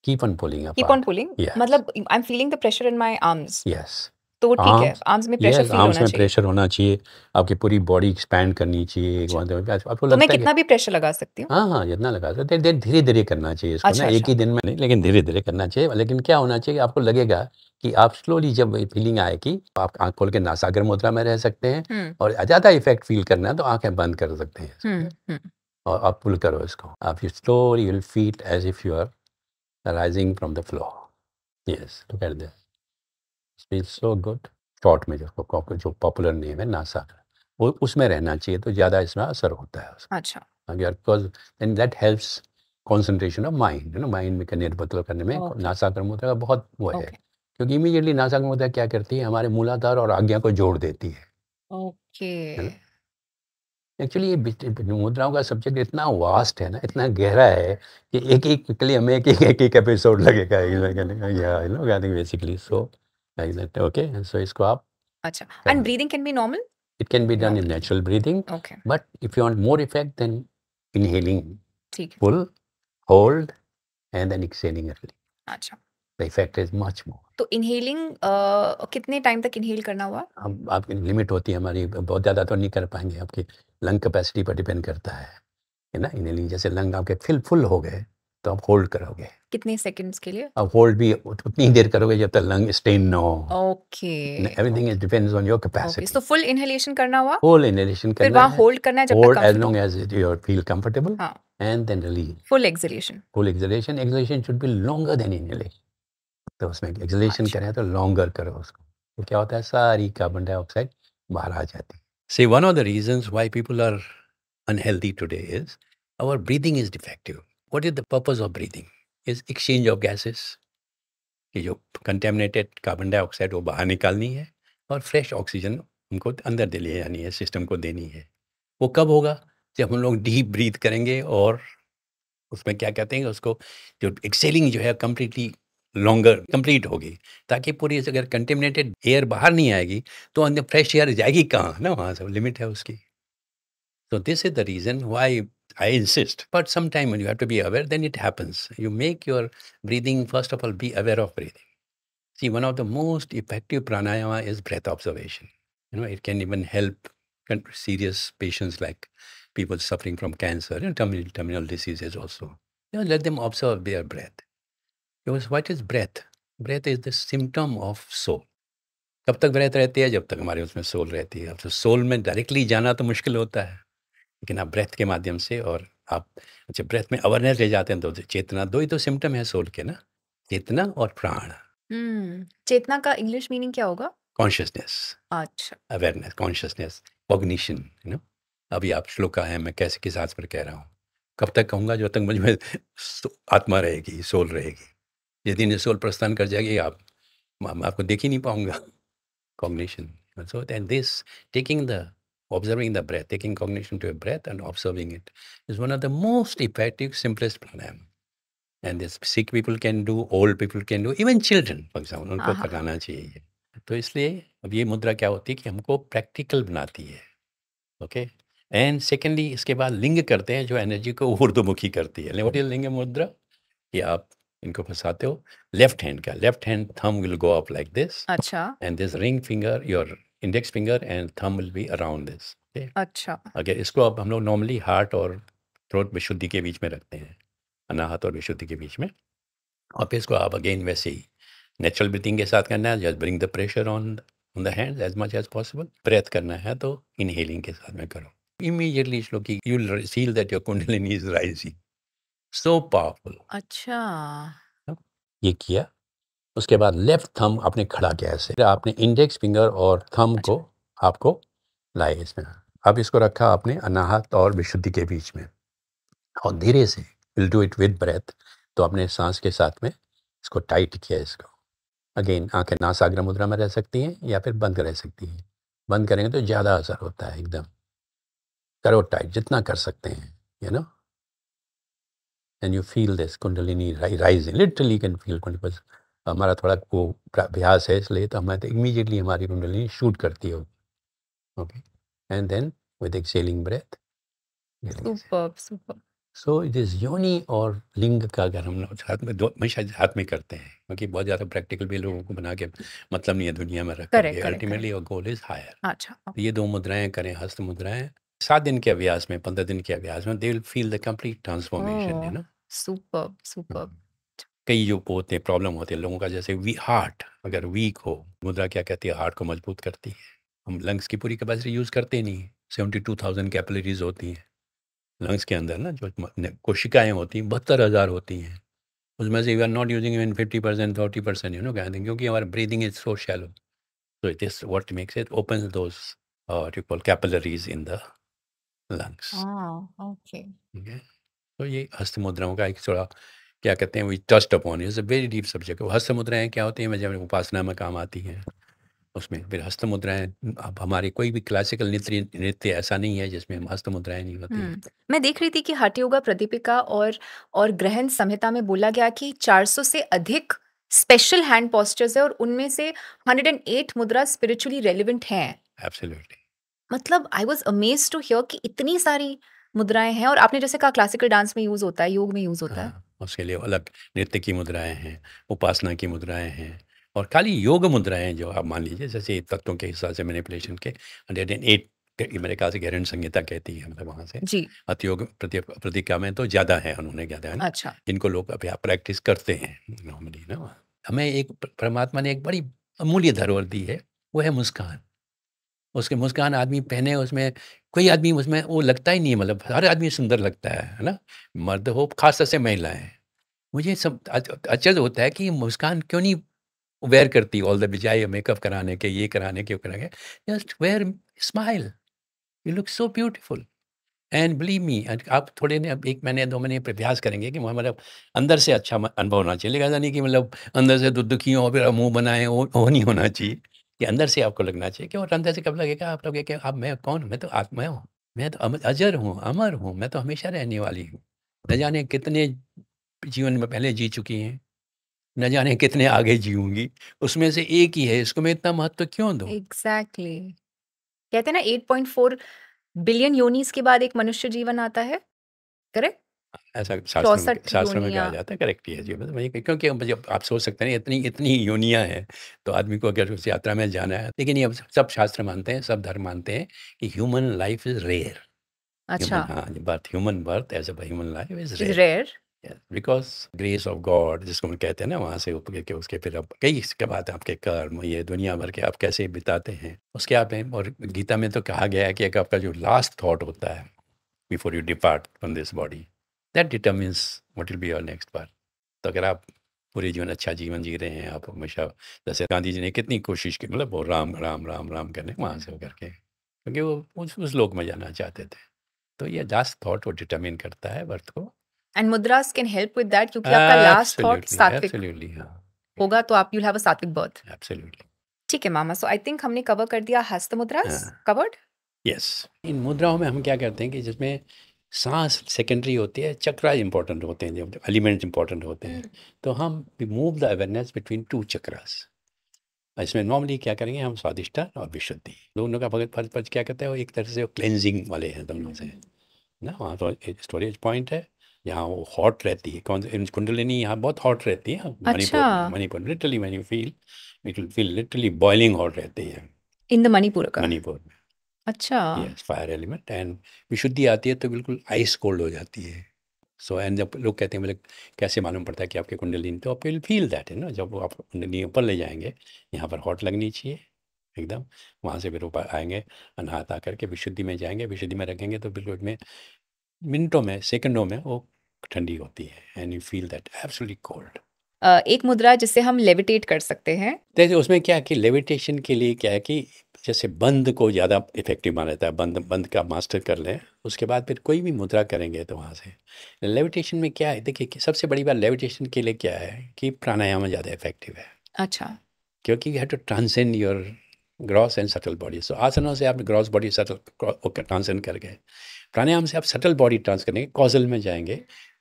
Keep on pulling keep on pulling, Yes. मतलब I am feeling the pressure in my arms, yes, तो ठीक है, आर्म्स, आर्म्स में प्रेशर यस, फील आर्म्स होना में चाहिए। प्रेशर होना चाहिए, आपकी पूरी बॉडी एक्सपैंड करनी चाहिए। अच्छा। आपको तो मैं लगता है कि कितना भी प्रेशर लगा सकती हूँ? हाँ हाँ, जितना लगा सकते हैं, धीरे धीरे करना चाहिए इसको अच्छा, ना, एक अच्छा। ही दिन में नहीं, लेकिन धीरे धीरे करना चाहिए। लेकिन क्या होना चाहिए, आपको लगेगा कि आप स्लोली, जब फीलिंग आएगी आप आँख खोल के नासाग्र मुद्रा में रह सकते हैं, और ज़्यादा इफेक्ट फील करना है तो आंखें बंद कर सकते हैं, और आप पुल करो इसको। आप slowly will feel as if you are rising from the floor. Yes, look at this, feel so good. Short में जो पॉपुलर नेम है नासाग्र, वो उसमें रहना चाहिए, तो ज़्यादा इसमें असर होता है उसका। अच्छा, because then that helps concentration of mind, ना माइंड में निर्बदल करने में Okay. नासाग्र मुद्रा का बहुत वो है। ओके क्योंकि इमीडिएटली नासाग्र मुद्रा क्या करती है, हमारे मूलाधार और आज्ञा को जोड़ देती है ओके ना। एक्चुअली ये मुद्राओं का सब्जेक्ट इतना वास्ट है ना, इतना गहरा है कि एक एक के लिए हमें एक एपिसोड लगेगा, या बेसिकली। सो ओके, सो इसको आप, अच्छा। And breathing can be normal? it can be done in natural breathing, okay but if you want more effect, then inhaling, ठीक है। pull, hold, and then exhaling early. अच्छा, The effect is much more. तो इनहेलिंग कितने टाइम तक इनहेल करना हुआ? हम आपकी लिमिट होती है हमारी, बहुत ज़्यादा तो नहीं कर पाएंगे, आपकी लंग कैपेसिटी पर डिपेंड करता है ना। इनहेलिंग जैसे लंग आपके फुल हो गए तो आप होल्ड करोगे, कितने सेकंड्स के लिए? आप होल्ड भी उतनी देर करोगे जब तक लंग स्टेन न हो। Okay everything is depends on your okay, capacity. So full inhalation करना हुआ, होल इनहेलेशन फिर करना वहाँ है, होल्ड करना है जब होल्ड तक as comfortable? Long as you feel comfortable, हाँ, and then release. Full exhalation. Full exhalation, exhalation should be longer than inhalation. तो उसमें एक्सहेलेशन अच्छा। करें तो लॉन्गर करो उसको, तो क्या होता है, सारी कार्बन डाइऑक्साइड बाहर आ जाती है। See one of the reasons why people are unhealthy today is our breathing is defective. What is the purpose of breathing? Is exchange of gases, कि जो कंटेमिनेटेड कार्बन डाइऑक्साइड वो बाहर निकालनी है, और फ्रेश ऑक्सीजन उनको अंदर दे ले जानी है, सिस्टम को देनी है। वो कब होगा? जब हम लोग डीप ब्रीथ करेंगे, और उसमें क्या कहते हैं उसको, जो एक्सेलिंग जो है कम्प्लीटली लॉन्गर कंप्लीट होगी, ताकि पूरी अगर कंटेमिनेटेड एयर बाहर नहीं आएगी तो अंदर फ्रेश एयर जाएगी कहाँ ना, वहाँ से लिमिट है उसकी। So this is the reason why I insist. But sometime when you have to be aware, then it happens. You make your breathing, first of all, be aware of breathing. See, one of the most effective pranayama is breath observation. It can even help serious patients like people suffering from cancer and terminal diseases also. Let them observe their breath. Because what is breath? Breath is the symptom of soul. कब तक ब्रेथ रहती है? जब तक हमारे उसमें सोल रहती है। अब तो सोल में डायरेक्टली जाना तो मुश्किल होता है, लेकिन आप ब्रेथ के माध्यम से, और आप जब ब्रेथ में अवेयरनेस ले जाते हैं तो चेतना, दो ही तो सिम्टम है सोल के ना, चेतना और प्राण। चेतना का इंग्लिश मीनिंग क्या होगा? कॉन्शियसनेस, अच्छा, अवेयरनेस, कॉन्शियसनेस, कॉग्निशन। अभी आप श्लोका है, मैं कैसे किस आज पर कह रहा हूँ, कब तक कहूँगा? जब तक मुझ में आत्मा रहेगी, सोल रहेगी। यदि ये सोल प्रस्थान कर जाएगी, मैं आपको देख ही नहीं पाऊंगा। Cognition. So then this, observing the breath, taking cognition to a breath and observing it is one of the most effective, simplest pranayama. And this sick people can do, old people can do, even children, for example, उनको कराना चाहिए। तो इसलिए अब ये मुद्रा क्या होती है कि हमको प्रैक्टिकल बनाती है, ओके। एंड सेकेंडली इसके बाद लिंग करते हैं, जो एनर्जी को ऊर्ध्वमुखी करती है। व्हाट इज लिंग मुद्रा? कि आप इनको फंसाते हो, लेफ्ट हैंड का, left hand thumb will go up like this, अच्छा, and this ring finger, your index finger and thumb will be around this. अच्छा। अगर इसको अब हम लोग नॉर्मली हार्ट और थ्रोट विशुद्धि के बीच में रखते हैं, अनाहत और विशुद्धि के बीच में। और फिर इसको आप अगेन वैसे ही नेचुरल ब्रीथिंग के साथ करना है, just bring the pressure on the hands as much as possible. Breath करना है तो इनहेलिंग के साथ में करो। इमीडिएटली श्लोकी you will feel that your kundalini is rising, so powerful. अच्छा। ये किया, उसके बाद लेफ्ट थंब आपने खड़ा किया ऐसे, फिर आपने इंडेक्स फिंगर और थंब को आपको लाए इसमें। अब इसको रखा आपने अनाहत और विशुद्धि के बीच में, और धीरे से will do it with breath. तो आपने सांस के साथ में इसको टाइट किया इसको। अगेन आंखें नासाग्र मुद्रा में रह सकती हैं या फिर बंद रह सकती हैं। बंद करेंगे तो ज़्यादा असर होता है, एकदम करो टाइट जितना कर सकते हैं, you know, and you feel this kundalini rising, literally can feel kundalini. हमारा थोड़ा वो अभ्यास है इसलिए तो हमें तो इमीडिएटली हमारी कुंडलिनी शूट करती है। Okay, and then with exhaling breath. Superb, superb. So it is योनि और लिंग का अगर हम लोग हाथ में दो हमेशा हाथ में करते हैं, क्योंकि बहुत ज़्यादा प्रैक्टिकल भी लोगों को बना के मतलब नहीं है दुनिया में रख करेक्ट, करके। करेक्ट, अल्टीमेटली और गोल इज़ हायर। अच्छा। ये 2 मुद्राएं करें, हस्त मुद्राएं 7 दिन के अभ्यास में, 15 दिन के अभ्यास में, they will feel the complete transformation, you know. Superb, superb. कई जो होते हैं प्रॉब्लम होते हैं लोगों का, जैसे हार्ट अगर वीक हो, मुद्रा क्या कहती है, हार्ट को मजबूत करती है। हम लंग्स की पूरी कैपेसिटी यूज़ करते ही नहीं। 72,000 कैपिलरीज होती हैं लंग्स के अंदर ना, जो कोशिकाएं होती हैं 72,000 होती हैं। उसमें से we are not using even 50%, 40%, you know, कहते हैं, क्योंकि हमारा breathing is so shallow. So it is what makes it open those you call capillaries in the lungs. Okay. तो ये हस्त मुद्राओं का एक थोड़ा क्या कहते हैं, we touched upon, is a very deep subject. हस्त मुद्राएं क्या होती हैं, जब उपासना में काम आती हैं उसमें। फिर हस्त मुद्राएं, अब हमारे कोई भी क्लासिकल नृत्य ऐसा नहीं है जिसमें हम हस्त मुद्राएं नहीं होती हैं। मैं देख रही थी कि हठ योगा प्रदीपिका और ग्रहण संहिता में बोला गया कि 400 से अधिक स्पेशल हैंड पोस्चर्स है और उनमें से 108 मुद्रा स्पिरिचुअली रेलिवेंट हैं। एब्सोल्युटली। मतलब I was amazed to hear कि इतनी सारी मुद्राएं हैं, और आपने जैसे कहा क्लासिकल डांस में यूज होता है, योग में यूज होता है। हाँ, उसके लिए अलग नृत्य की मुद्राएं हैं, उपासना की मुद्राएं हैं, और खाली योग मुद्राएं जो आप मान लीजिए, जैसे तत्वों के हिसाब से मैनिपुलेशन के 108 मेरे ख्याल से गहन संहिता कहती है, मतलब वहाँ से जी। अतियोग प्रतिका में तो ज़्यादा है, उन्होंने ज़्यादा है ना, अच्छा। जिनको लोग अभ्यास प्रैक्टिस करते हैं नॉर्मली ना। हमें एक परमात्मा ने एक बड़ी अमूल्य धरोहर दी है, वो है मुस्कान। उसके मुस्कान आदमी पहने, उसमें कोई आदमी उसमें वो लगता ही नहीं है, मतलब हर आदमी सुंदर लगता है ना, मर्द हो खास तौर से महिलाएं। मुझे सब अचरज होता है कि मुस्कान क्यों नहीं वेयर करती ऑल द बजाय मेकअप कराने के, ये कराने के, कराने के, just wear smile, you look so beautiful. And believe me, आप थोड़े ने अब 1 महीने 2 महीने प्रयास करेंगे कि मतलब अंदर से अच्छा अनुभव होना चाहिए। लेकिन ऐसा नहीं कि मतलब अंदर से दुखी हो फिर मुंह बनाए, वो नहीं होना चाहिए। कि अंदर से आपको लगना चाहिए कि, और अंदर से कब लगेगा, आप लोग कि अब मैं कौन हूँ, मैं तो आत्मा हूँ, मैं तो अजर हूँ, अमर हूँ, मैं तो हमेशा रहने वाली हूँ। न जाने कितने जीवन में पहले जी चुकी हैं, न जाने कितने आगे जीऊंगी, उसमें से एक ही है, इसको मैं इतना महत्व क्यों दूँ? एग्जैक्टली। कहते हैं ना 8.4 बिलियन योनिस के बाद एक मनुष्य जीवन आता है, करेक्ट? ऐसा 64 शास्त्रों में कहा योनियाँ। जाता है, करेक्ट ही है जी। मतलब वही, क्योंकि जब आप सोच सकते हैं इतनी इतनी योनियाँ हैं, तो आदमी को अगर उस यात्रा में जाना है, लेकिन ये अब सब शास्त्र मानते हैं, सब धर्म मानते हैं कि ह्यूमन लाइफ इज रेयर। अच्छा। ह्यूमन, हाँ, birth, human birth as a human life is is rare, rare. Because grace of God जिसको हम कहते हैं ना, वहाँ से ऊपर के उसके फिर अब कई इसके बाद आपके कर्म, ये दुनिया भर के आप कैसे बिताते हैं उसके आप हैं। और गीता में तो कहा गया है कि एक आपका जो लास्ट थॉट होता है before you depart from this body, that determines what will be your next part. तो अगर आप पूरे जीवन अच्छा जीवन जी रहे हैं, आप हमेशा, जैसे गांधी जी ने कितनी कोशिश की, मतलब वो राम राम राम राम करने वहाँ से होकर के, क्योंकि वो उस लोक में जाना चाहते थे। तो ये लास्ट थॉट वो डिटर्मिन करता है बर्थ को। And मुद्रास can help with that, क्योंकि आपका लास्ट थॉट एब्सोल्युटली, सात्विक एब्सोल्युटली, हाँ, होगा, तो आप यूल हैव अ सात्विक बर्थ। एब्सोल्युटली, ठीक है मामा, सो आई थिंक हमने कवर कर दिया हस्त मुद्रास, हाँ, कवर्ड। यस। इन मुद्राओं में हम क्या करते हैं कि जिसमें सांस सेकेंडरी होती है, चक्रा इंपॉर्टेंट होते हैं, जो एलिमेंट्स इंपॉर्टेंट होते हैं, तो हम move the awareness between 2 chakras. इसमें नॉर्मली क्या करेंगे हम, स्वादिष्टान और विशुद्धि, दोनों का भगत फर्ज फर्ज क्या कहते हैं, वो एक तरह से क्लेंजिंग वाले हैं दोनों से ना। वहाँ तो एक स्टोरेज पॉइंट है, यहाँ वो हॉट रहती है, कौन सी कुंडलिनी यहाँ बहुत हॉट रहती है, मणिपुर अच्छा। Manipur literally when you feel, it will feel literally boiling hot रहती है। इन द मणिपुर का? मणिपुर में। अच्छा। Yes, fire element. एंड विशुद्धि आती है तो बिल्कुल आइस कोल्ड हो जाती है। सो एंड जब लोग कहते हैं, मतलब कैसे मालूम पड़ता है कि आपके कुंडलिनी, तो आप विल फील दैट है ना, जब वो आप कुंडलिनी ऊपर ले जाएंगे, यहाँ पर हॉट लगनी चाहिए एकदम, वहाँ से फिर ऊपर आएंगे, अनाहत आकर के विशुद्धि में जाएंगे, विशुद्धि में रखेंगे तो बिल्कुल में मिनटों में, सेकंडों में वो ठंडी होती है and you feel that absolutely cold. एक मुद्रा जिससे हम लेविटेट कर सकते हैं। जैसे उसमें क्या है कि लेविटेशन के लिए क्या है कि जैसे बंद को ज़्यादा इफेक्टिव माना जाता है, बंद का मास्टर कर लें, उसके बाद फिर कोई भी मुद्रा करेंगे तो वहाँ से लेविटेशन में क्या है, देखिए कि सबसे बड़ी बात लेविटेशन के लिए क्या है कि प्राणायाम ज़्यादा इफेक्टिव है, अच्छा। क्योंकि you have to transcend your gross and subtle body. So आसनों से आप ग्रॉस बॉडी सटल ट्रांसेंड कर गए, प्राणायाम से आप सटल बॉडी ट्रांस करेंगे, कॉजल में जाएंगे,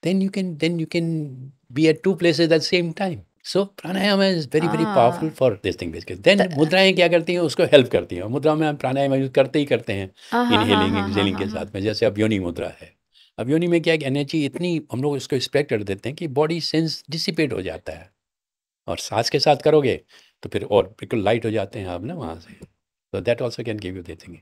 then you can be at two places at the same time. So pranayama is very powerful for this thing basically. Then मुद्राएं क्या करती हैं, उसको हेल्प करती हैं। मुद्रा में हम प्राणायाम यूज करते ही करते हैं, इनहेलिंग एक्सहेलिंग के साथ में। जैसे अब योनि मुद्रा है, अब योनि में क्या है, एनर्जी इतनी हम लोग इसको स्प्रेड कर देते हैं कि बॉडी सेंस डिसिपेट हो जाता है, और सांस के साथ करोगे तो फिर और बिल्कुल लाइट हो जाते हैं आप ना वहाँ से। तो that also can give you this thing.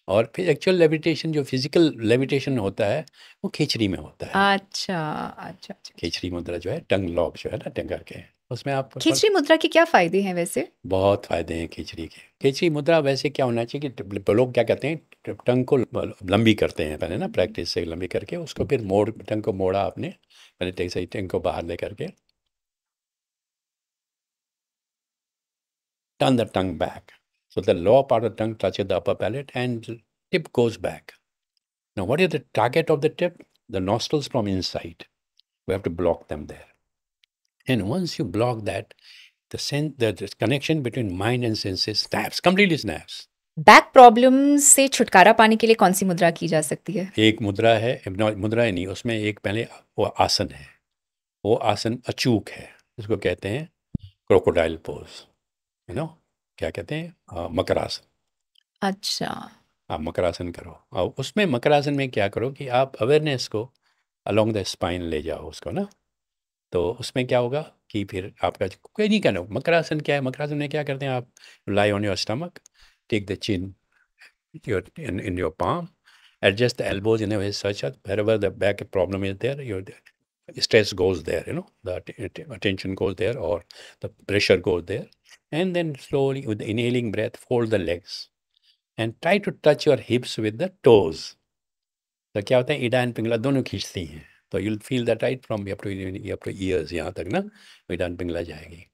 और फिर एक्चुअल लेविटेशन, जो फिजिकल लेविटेशन होता है, वो खिचड़ी में होता है। अच्छा अच्छा अच्छा। खिचड़ी मुद्रा जो है, टंग लॉक जो है ना, टंग करके, उसमें आप खिचड़ी मुद्रा के क्या फायदे हैं वैसे? बहुत फायदे हैं खिचड़ी के। खिचड़ी मुद्रा वैसे क्या होना चाहिए कि लोग क्या कहते हैं, टंग को लंबी करते हैं पहले ना, प्रैक्टिस से लंबी करके उसको फिर टंग को मोड़ा आपने, पहले टेक सही टंग को बाहर ले करके, turn the tongue back. So the lower part of the tongue touches the upper palate and the tip goes back. Now, what is the target of the tip? The nostrils from inside. We have to block them there. And once you block that, the connection between mind and senses snaps, completely snaps. Back problem से छुटकारा पाने के लिए कौन सी मुद्रा की जा सकती है? एक मुद्रा है, मुद्रा ही नहीं, उसमें एक पहले वो आसन है, वो आसन अचूक है, इसको कहते हैं क्रोकोडाइल पोज, यू नो, क्या कहते हैं, मकरासन। अच्छा। आप मकरासन करो, और उसमें मकरासन में क्या करो कि आप अवेयरनेस को अलोंग द स्पाइन ले जाओ उसको ना, तो उसमें क्या होगा कि फिर आपका कोई नहीं करना। मकरासन क्या है, मकरासन में क्या करते हैं, आप lie on your stomach, take the chin in your palm, adjust the elbows in a way such that wherever the back problem is there, your stress goes there, you know, the attention goes there, or the pressure goes there. And then slowly with the inhaling breath, fold the legs and try to touch your hips with the toes. तो क्या होता है, इडा एंड पिंगला दोनों खींचती हैं, तो you'll feel that right from up to ears, यहाँ तक ना इडा एंड पिंगला जाएगी।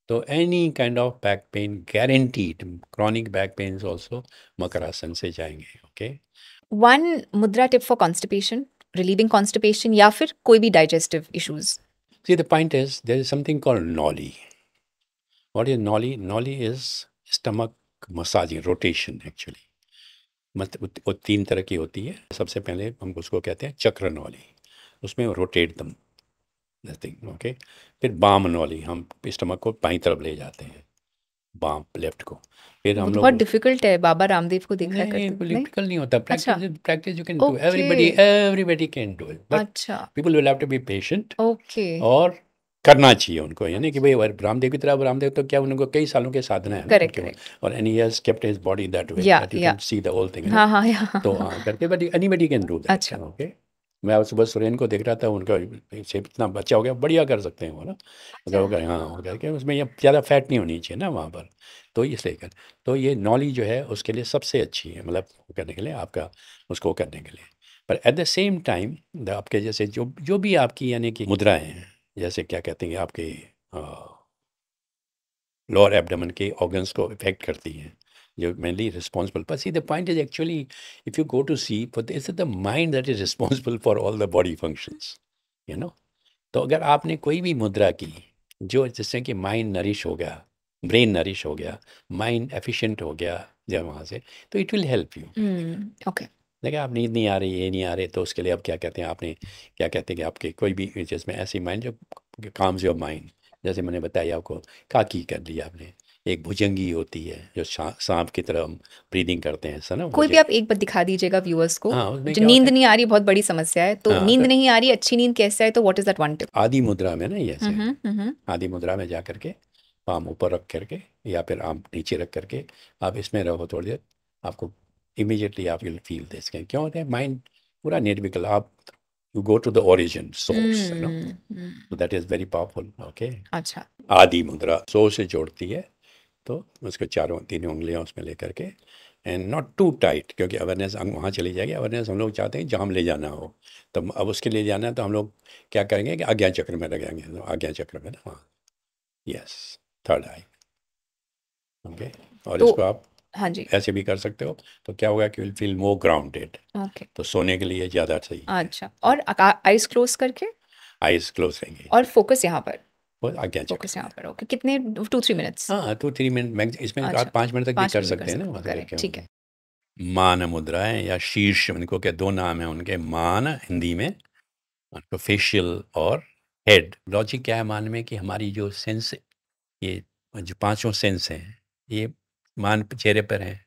तो any kind of back pain, guaranteed chronic back pains also makarasana से जाएंगे। ओके, वन मुद्रा tip for constipation, relieving constipation या फिर कोई भी digestive issues? see the point is there is something called noli. What is noli? Noli is stomach massaging, rotation actually. मतलब वो तीन तरह की होती है। सबसे पहले हम उसको कहते हैं चक्र नौली, उसमें रोटेट दम थिंग, ओके। फिर बाम नौली, हम स्टमक को बाईं तरफ ले जाते हैं, बाम लेफ्ट को। फिर हम लोग बहुत डिफिकल्ट है, बाबा रामदेव को देखा नहीं, करते नहीं? डिफिकल्ट नहीं होता, अच्छा। Practice you can do, everybody can do it, but अच्छा। People will have to be patient, okay. और करना चाहिए उनको, यानी कि भाई रामदेव की तरह, रामदेव तो क्या, उनको कई सालों के साधना है, करेक्ट। और and he has kept his body that way Yeah, that you yeah. Can see the whole thing. हाँ हाँ हाँ। तो हाँ करके, but anybody can do that. अच्छा। ओके, मैं आज सुबह सुरेन को देख रहा था, उनका शेप इतना बच्चा हो गया, बढ़िया कर सकते हैं वो ना, अगर होगा हाँ हो करके, उसमें ये ज़्यादा फैट नहीं होनी चाहिए ना वहाँ पर, तो इसलिए कर, तो ये नॉली जो है उसके लिए सबसे अच्छी है, मतलब करने के लिए आपका, उसको करने के लिए। पर एट द सेम टाइम आपके जैसे जो भी आपकी यानी कि मुद्राएं हैं, जैसे क्या कहते हैं आपके लोअर एब्डोमेन के ऑर्गन्स को इफेक्ट करती हैं, जो मेनली रिस्पॉन्सिबल। पर see the point is actually if you go to see for this is the mind that is responsible for all the body functions, you know. तो अगर आपने कोई भी मुद्रा की जो जिससे कि माइंड नरिश हो गया, ब्रेन नरिश हो गया, माइंड एफिशिएंट हो गया जब वहाँ से, तो it will help you. Okay. देखिए आप नींद नहीं आ रही, ये नहीं आ रहे, तो उसके लिए आप क्या कहते हैं, आपने क्या कहते हैं कि आपके कोई भी जिसमें ऐसी माइंड जो काम्स योर माइंड, जैसे मैंने बताया आपको, काकी कर लिया आपने, एक भुजंगी होती है जो सांप की तरह ब्रीदिंग करते हैं, ना कोई भी आप एक बार दिखा दीजिएगा व्यूअर्स को, हाँ, उसमें जो क्या नींद होता है? नहीं आ रही, बहुत बड़ी समस्या है, तो हाँ, नींद तो- नहीं आ रही, अच्छी नींद कैसे आए, तो what is that one tip? आदि मुद्रा में ना, ये ऐसे आदि मुद्रा में जा करके पाम ऊपर रख करके या फिर आम नीचे रख करके आप इसमें रहो थोड़ी देर, आपको इमीडिएटली आप विल फील दिस। क्यों होता है? माइंड पूरा निर्विकल, आप you go to the origin source, you know, so that is very powerful. Okay. अच्छा। आदि मुद्रा सो से जोड़ती है, तो उसको तीनों उंगलियां उसमें लेकर के, एंड नॉट टू टाइट, क्योंकि अवेयरनेस वहाँ चली जाएगी। अवेयरनेस हम लोग चाहते हैं जाम ले जाना हो, तो अब उसके लिए जाना है तो हम लोग क्या करेंगे कि आज्ञा चक्र में लगाएंगे, तो आज्ञा चक्र में ना, हाँ, यस, थर्ड आई। ओके। और तो इसको आप हाँ जी। ऐसे भी कर सकते हो, तो क्या होगा कि will feel more grounded, okay. तो सोने के लिए ज़्यादा सही। अच्छा, और आइज क्लोज करके आइज क्लोज रहेंगे और फोकस यहाँ पर, वो आज्ञा फोकस चक्र यहाँ में। पर। ओके, कितने 2-3 मिनट्स? हाँ, 2-3 मिनट, इसमें अच्छा, आप 5 मिनट तक भी 5 कर मिनट सकते हैं ना, सकते वहाँ से करेक्ट, करके। ठीक है। मान मुद्राएं या शीर्ष, उनको के 2 नाम हैं उनके, मान हिंदी में, उनको फेशियल और हेड। लॉजिक क्या है मान में कि हमारी जो सेंस, ये जो पांचों सेंस हैं, ये मान पे चेहरे पर हैं,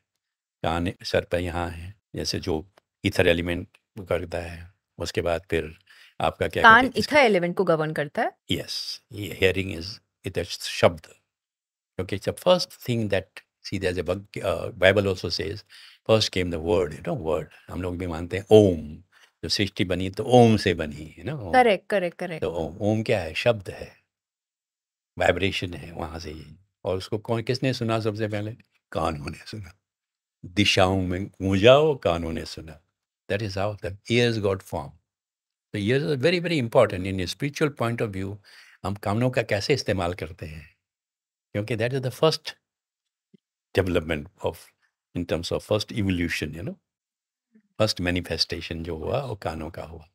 कान सर पर यहाँ है, जैसे जो ईथर एलिमेंट करता है। उसके बाद फिर आपका क्या कहते कान हैं इथर एलिमेंट को गवर्न करता है। यस, ये हेयरिंग इज इट शब्द, क्योंकि it's the first thing that see there is a Bible also says first came the word, you know, word. हम लोग भी मानते हैं ओम, जो सृष्टि बनी तो ओम से बनी है ना, ओम। Correct, correct, correct. तो ओम क्या है? शब्द है, वाइब्रेशन है, वहाँ से ही। और उसको कौन किसने सुना सबसे पहले? कानों ने सुना। दिशाओं में गूंजाओ, कानों ने सुना। That is how the ears got form. तो ears are very very important in spiritual point of view. हम कानों का कैसे इस्तेमाल करते हैं, क्योंकि that is the first development of, in terms of first evolution, you know, first manifestation जो हुआ वो कानों का हुआ।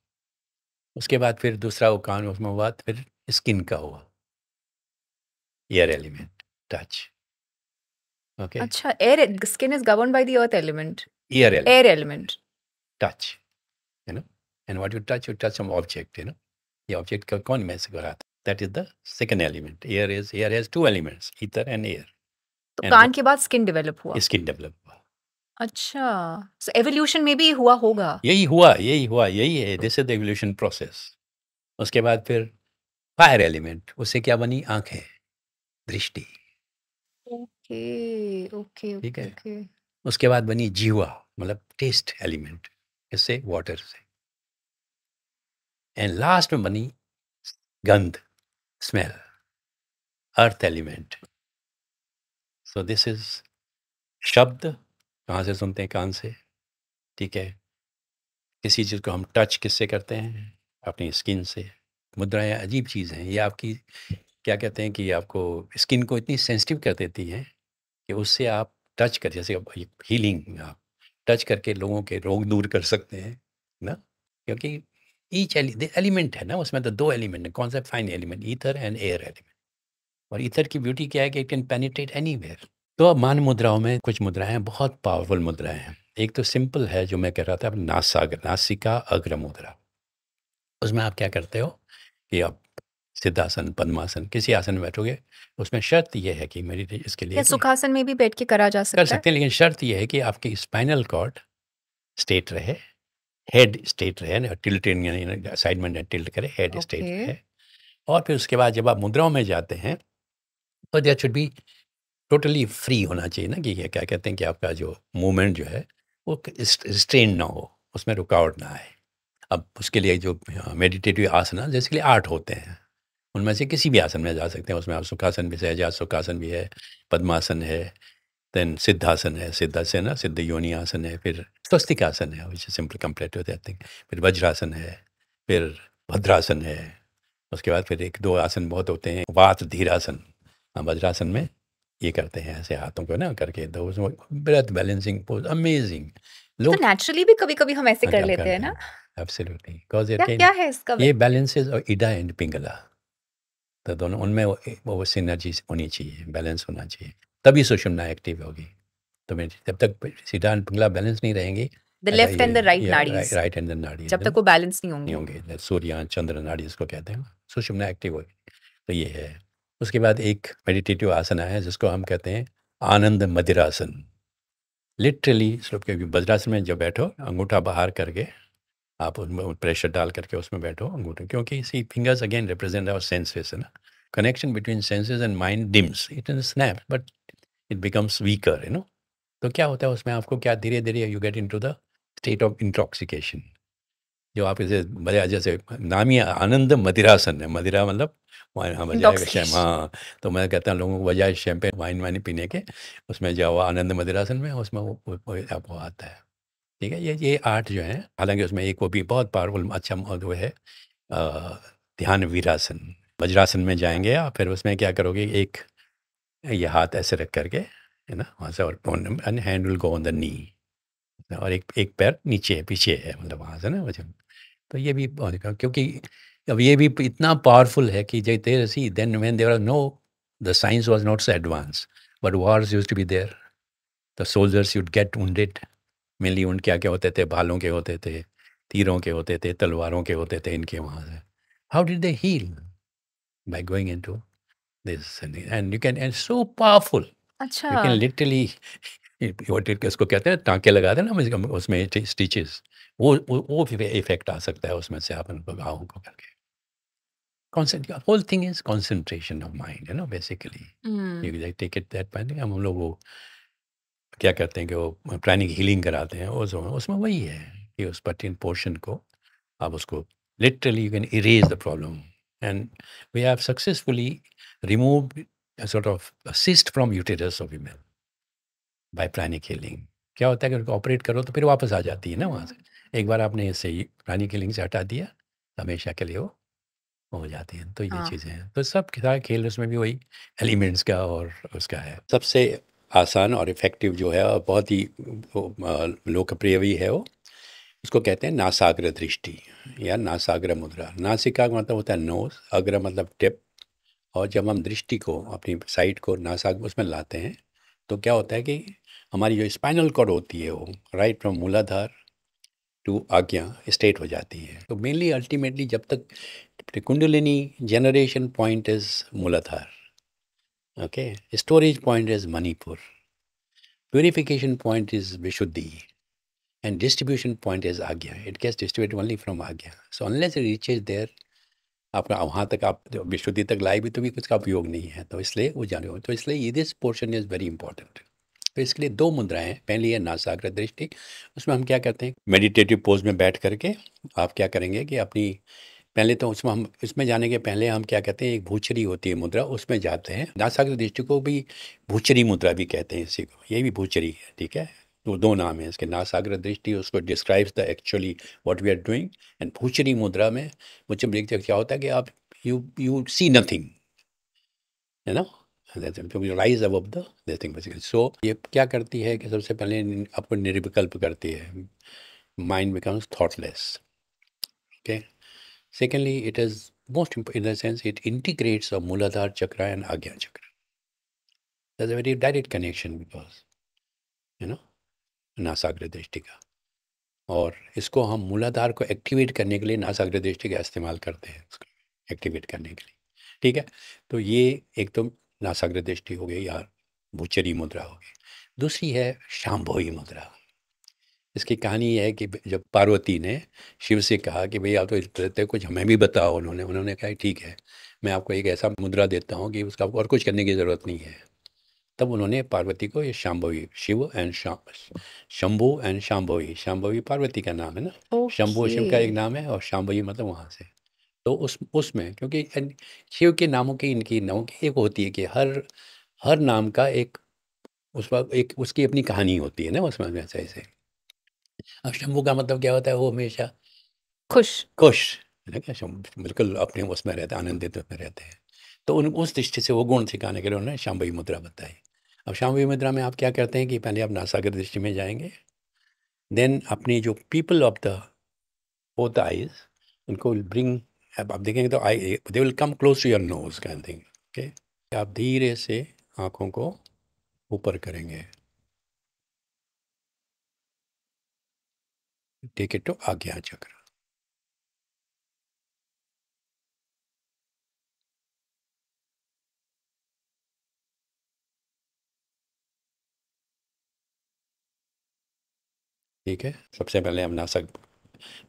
उसके बाद फिर दूसरा वो कान उसमें हुआ, फिर स्किन का हुआ, एयर एलिमेंट, टच। ओके, अच्छा, air skin is govern by the earth element, air element, air element. Touch, you know, and what you touch some object, you know, the object का कौन मैसेज कराता है? That is the second element. Air has 2 elements, ether and air. तो And कान के बाद स्किन डेवलप हुआ। skin develop हुआ। अच्छा, सो एवोल्यूशन में भी हुआ होगा। यही हुआ, यही है, this is the evolution process. उसके बाद फिर फायर एलिमेंट, उससे क्या बनी? आंखें, दृष्टि, ओके, ओके, ठीक ओके, है। ओके। उसके बाद बनी जीवा, मतलब टेस्ट एलिमेंट, इससे वाटर से। एंड लास्ट में बनी गंध, smell, earth element. So this is शब्द, कहाँ से सुनते हैं? कान से, ठीक है। किसी चीज़ को हम टच किससे करते हैं? अपनी स्किन से। मुद्राएं अजीब चीज़ हैं, ये आपकी क्या कहते हैं कि आपको स्किन को इतनी सेंसिटिव कर देती हैं कि उससे आप टच कर, जैसे हीलिंग, आप टच करके लोगों के रोग दूर कर सकते हैं ना, क्योंकि ईच एलिमेंट है ना उसमें, तो 2 एलिमेंट है। कौन सा? Fine element, ether and air element. और ईथर की ब्यूटी क्या है कि इट कैन पेनिट्रेट एनीवेयर। तो अब मान मुद्राओं में कुछ मुद्राएं बहुत पावरफुल मुद्राएं हैं। एक तो सिंपल है जो मैं कह रहा था, नासिका अग्र मुद्रा। उसमें आप क्या करते हो कि आप सिद्धासन, पद्मासन, किसी आसन में बैठोगे, उसमें शर्त यह है कि मेरी इसके लिए क्या सुखासन में भी बैठ के करा जा कर सकता है? सकते हैं, लेकिन शर्त यह है कि आपकी स्पाइनल कॉर्ड स्ट्रेट रहे, हेड स्ट्रेट रहे, टिल्ट साइड में टिल्ट करे, हेड स्ट्रेट ओके। रहे। और फिर उसके बाद जब आप मुद्राओं में जाते हैं तो there should be totally free होना चाहिए ना, कि ये क्या कहते हैं कि आपका जो मूवमेंट जो है वो स्ट्रेन ना हो, उसमें रुकावट ना आए। अब उसके लिए जो मेडिटेटिव आसन जैसे कि 8 होते हैं, उनमें से किसी भी आसन में जा सकते हैं। उसमें आप सुखासन भी, सहजा सुखासन भी है, पद्मासन है, देन सिद्धासन है, सिद्धासन, सिद्ध योनि आसन है, फिर स्वस्तिक आसन है, विच इज सिंपल कंप्लीट होते हैं, फिर वज्रासन है, फिर भद्रासन है। उसके बाद फिर 1-2 आसन बहुत होते हैं, वात धीरासन। वज्रासन में ये करते हैं ऐसे हाथों को ना करके, तो उसमें ब्रेथ बैलेंसिंग पोज, अमेजिंग। तो नेचुरली भी कभी-कभी हम ऐसे कर लेते हैं ना? एब्सोल्युटली, बिकॉज़ क्या है इसका? ये बैलेंसेस और इडा एंड पिंगला, तो दोनों उनमें वो सिनर्जी होनी चाहिए, बैलेंस होना चाहिए, तभी सुषुम्ना एक्टिव होगी। तो मैं जब तक सीधा एंड पिंगला बैलेंस नहीं रहेंगी, the left and the right nadis, right and the नाड़ी जब तक वो बैलेंस नहीं नहीं होंगे। होंगे, सूर्य चंद्र नाड़ी इसको कहते हैं, सुषुम्ना एक्टिव होगी। तो ये है। उसके बाद एक मेडिटेटिव आसन है जिसको हम कहते हैं आनंद मदिरासन। लिटरली वज्रासन में जब बैठो, अंगूठा बाहर करके आप उनमें प्रेशर डाल करके उसमें बैठो अंगूठे, क्योंकि see fingers again represent our senses है ना, connection between senses and mind dims. It in a snap, but it becomes weaker, you know. तो क्या होता है उसमें आपको क्या धीरे धीरे you get into the state of intoxication, जो आप इसे बजाय जैसे नाम ही आनंद मदिरासन है, मदिरा मतलब वाइन, हाँ बजाय शैम, इंटॉक्सिकेशन। हाँ। तो मैं कहता हूँ लोगों को बजाय शैम्पेन वाइन वाइन पीने के, उसमें जो आनंद मदिरासन में उसमें वो आपको आता है। ठीक है, ये 8 जो हैं, हालाँकि उसमें एक वो भी बहुत पावरफुल अच्छा वो है ध्यान वीरासन। वज्रासन में जाएँगे आप, फिर उसमें क्या करोगे, एक ये हाथ ऐसे रख करके, है ना, वहाँ से, और and hand will go on the knee, और एक एक पैर नीचे है, पीछे है, मतलब वहाँ से ना वजन। तो ये भी क्योंकि अब ये भी इतना पावरफुल है कि जय there see then when there are no, the science was not so advance, but wars used to be there, the soldiers used get wounded, mainly उन क्या होते थे, भालों के होते थे, तीरों के होते थे, तलवारों के होते थे इनके वहाँ से। How did they heal? By going into this, and you can, and so powerful, अच्छा। You can literally what it इसको कहते हैं, टाँके लगा देना उसमें स्टिचेस, वो भी इफेक्ट आ सकता है उसमें से, आप उनको घावों को करके। कॉन्सेंट whole thing is concentration of mind, you know, basically hmm. You take it that point. हम लोग वो क्या करते हैं कि वो प्राणिक हीलिंग कराते हैं, उसमें वही है कि उस पर्टिकुलर पोर्शन को आप उसको literally you can erase the problem, and we have successfully remove sort of cyst from uterus of women by pranic healing. क्या होता है कि उनको ऑपरेट करो तो फिर वापस आ जाती है ना वहाँ से, एक बार आपने इसे प्राणिक हीलिंग से हटा दिया, हमेशा के लिए वो हो जाती हैं। तो ये हाँ। चीज़ें हैं, तो सब सारा खेल उसमें भी वही एलिमेंट्स का और उसका है। सबसे आसान और इफ़ेक्टिव जो है, और बहुत ही लोकप्रिय भी है वो, उसको कहते हैं नासाग्र दृष्टि या नासाग्र मुद्रा। नासिका का मतलब होता है नोज, अग्र मतलब टिप, और जब हम दृष्टि को अपनी साइड को नासाग्र उसमें लाते हैं, तो क्या होता है कि हमारी जो स्पाइनल कॉर्ड होती है वो right from Muladhara to Ajna straight हो जाती है। तो मेनली अल्टीमेटली जब तक kundalini generation point is Muladhara, okay, storage point is Manipura, purification point is Vishuddhi, and distribution point is agya. It gets distributed only from agya. So unless it reaches there, आप वहाँ तक आप जो विशुद्धि तक लाए भी तो भी कुछ का उपयोग नहीं है, तो इसलिए वो जाने हो, तो इसलिए ये this portion is very important. तो इसके लिए 2 मुद्राएं हैं। पहली है नासाग्र दृष्टि, उसमें हम क्या करते हैं, मेडिटेटिव पोज में बैठ करके आप क्या करेंगे कि अपनी, पहले तो उसमें हम, इसमें जाने के पहले हम क्या कहते हैं, एक भूचरी होती है मुद्रा, उसमें जाते हैं। नासाग्र दृष्टि को भी भूचरी मुद्रा भी कहते हैं इसी को, ये भी भूचरी है, ठीक है। तो 2 नाम है इसके, नासाग्र दृष्टि उसको describes the actually what we are doing, and भूचरी मुद्रा में मुझे देखते क्या होता है कि आप यू सी नथिंग, है ना, rise above the this thing basically. So ये क्या करती है कि सबसे पहले आपको निर्विकल्प करती है, mind becomes thoughtless, okay. Secondly, it is most important in the sense it integrates a Muladhara chakra and Agya chakra. There's a very direct connection because, you know, नासाग्र दृष्टि का, और इसको हम मूलाधार को एक्टिवेट करने के लिए नासाग्र दृष्टि का इस्तेमाल करते हैं, इसको एक्टिवेट करने के लिए, ठीक है। तो ये एक तो नासाग्र दृष्टि हो गई या भूचरी मुद्रा हो गई। दूसरी है शांभवी मुद्रा। इसकी कहानी ये है कि जब पार्वती ने शिव से कहा कि भई आप तो रहते कुछ हमें भी बताओ, उन्होंने कहा ठीक है, मैं आपको एक ऐसा मुद्रा देता हूँ कि उसका आपको और कुछ करने की ज़रूरत नहीं है। तब उन्होंने पार्वती को ये शांभवी, शिव एंड शंभु एंड शांभवी, शांभवी पार्वती का नाम है ना, शंभु ओके। शिव का एक नाम है, और शांभवी मतलब वहाँ से। तो उसमें क्योंकि शिव के नामों की, इनकी नामों की एक होती है कि हर हर नाम का एक उस वक़्त एक उसकी अपनी कहानी होती है ना उसमें, वैसे ऐसे। अब शंभू का मतलब क्या होता है, वो हमेशा खुश। खुश, है ना, क्या बिल्कुल अपने उसमें रहते हैं, आनंदित में रहते हैं। तो उस दृष्टि से वो गुण सिखाने के लिए उन्होंने शांभवी मुद्रा बताई। अब शांभवी मुद्रा में आप क्या करते हैं कि पहले आप नासाग्र दृष्टि में जाएंगे, देन अपनी जो pupil of the both eyes, उनको विल ब्रिंग, अब आप देखेंगे तो eye they will come close to your nose kind thing, okay. आप धीरे से आंखों को ऊपर करेंगे, टेक इट टू आज्ञा चक्र, ठीक है। सबसे पहले हम नासक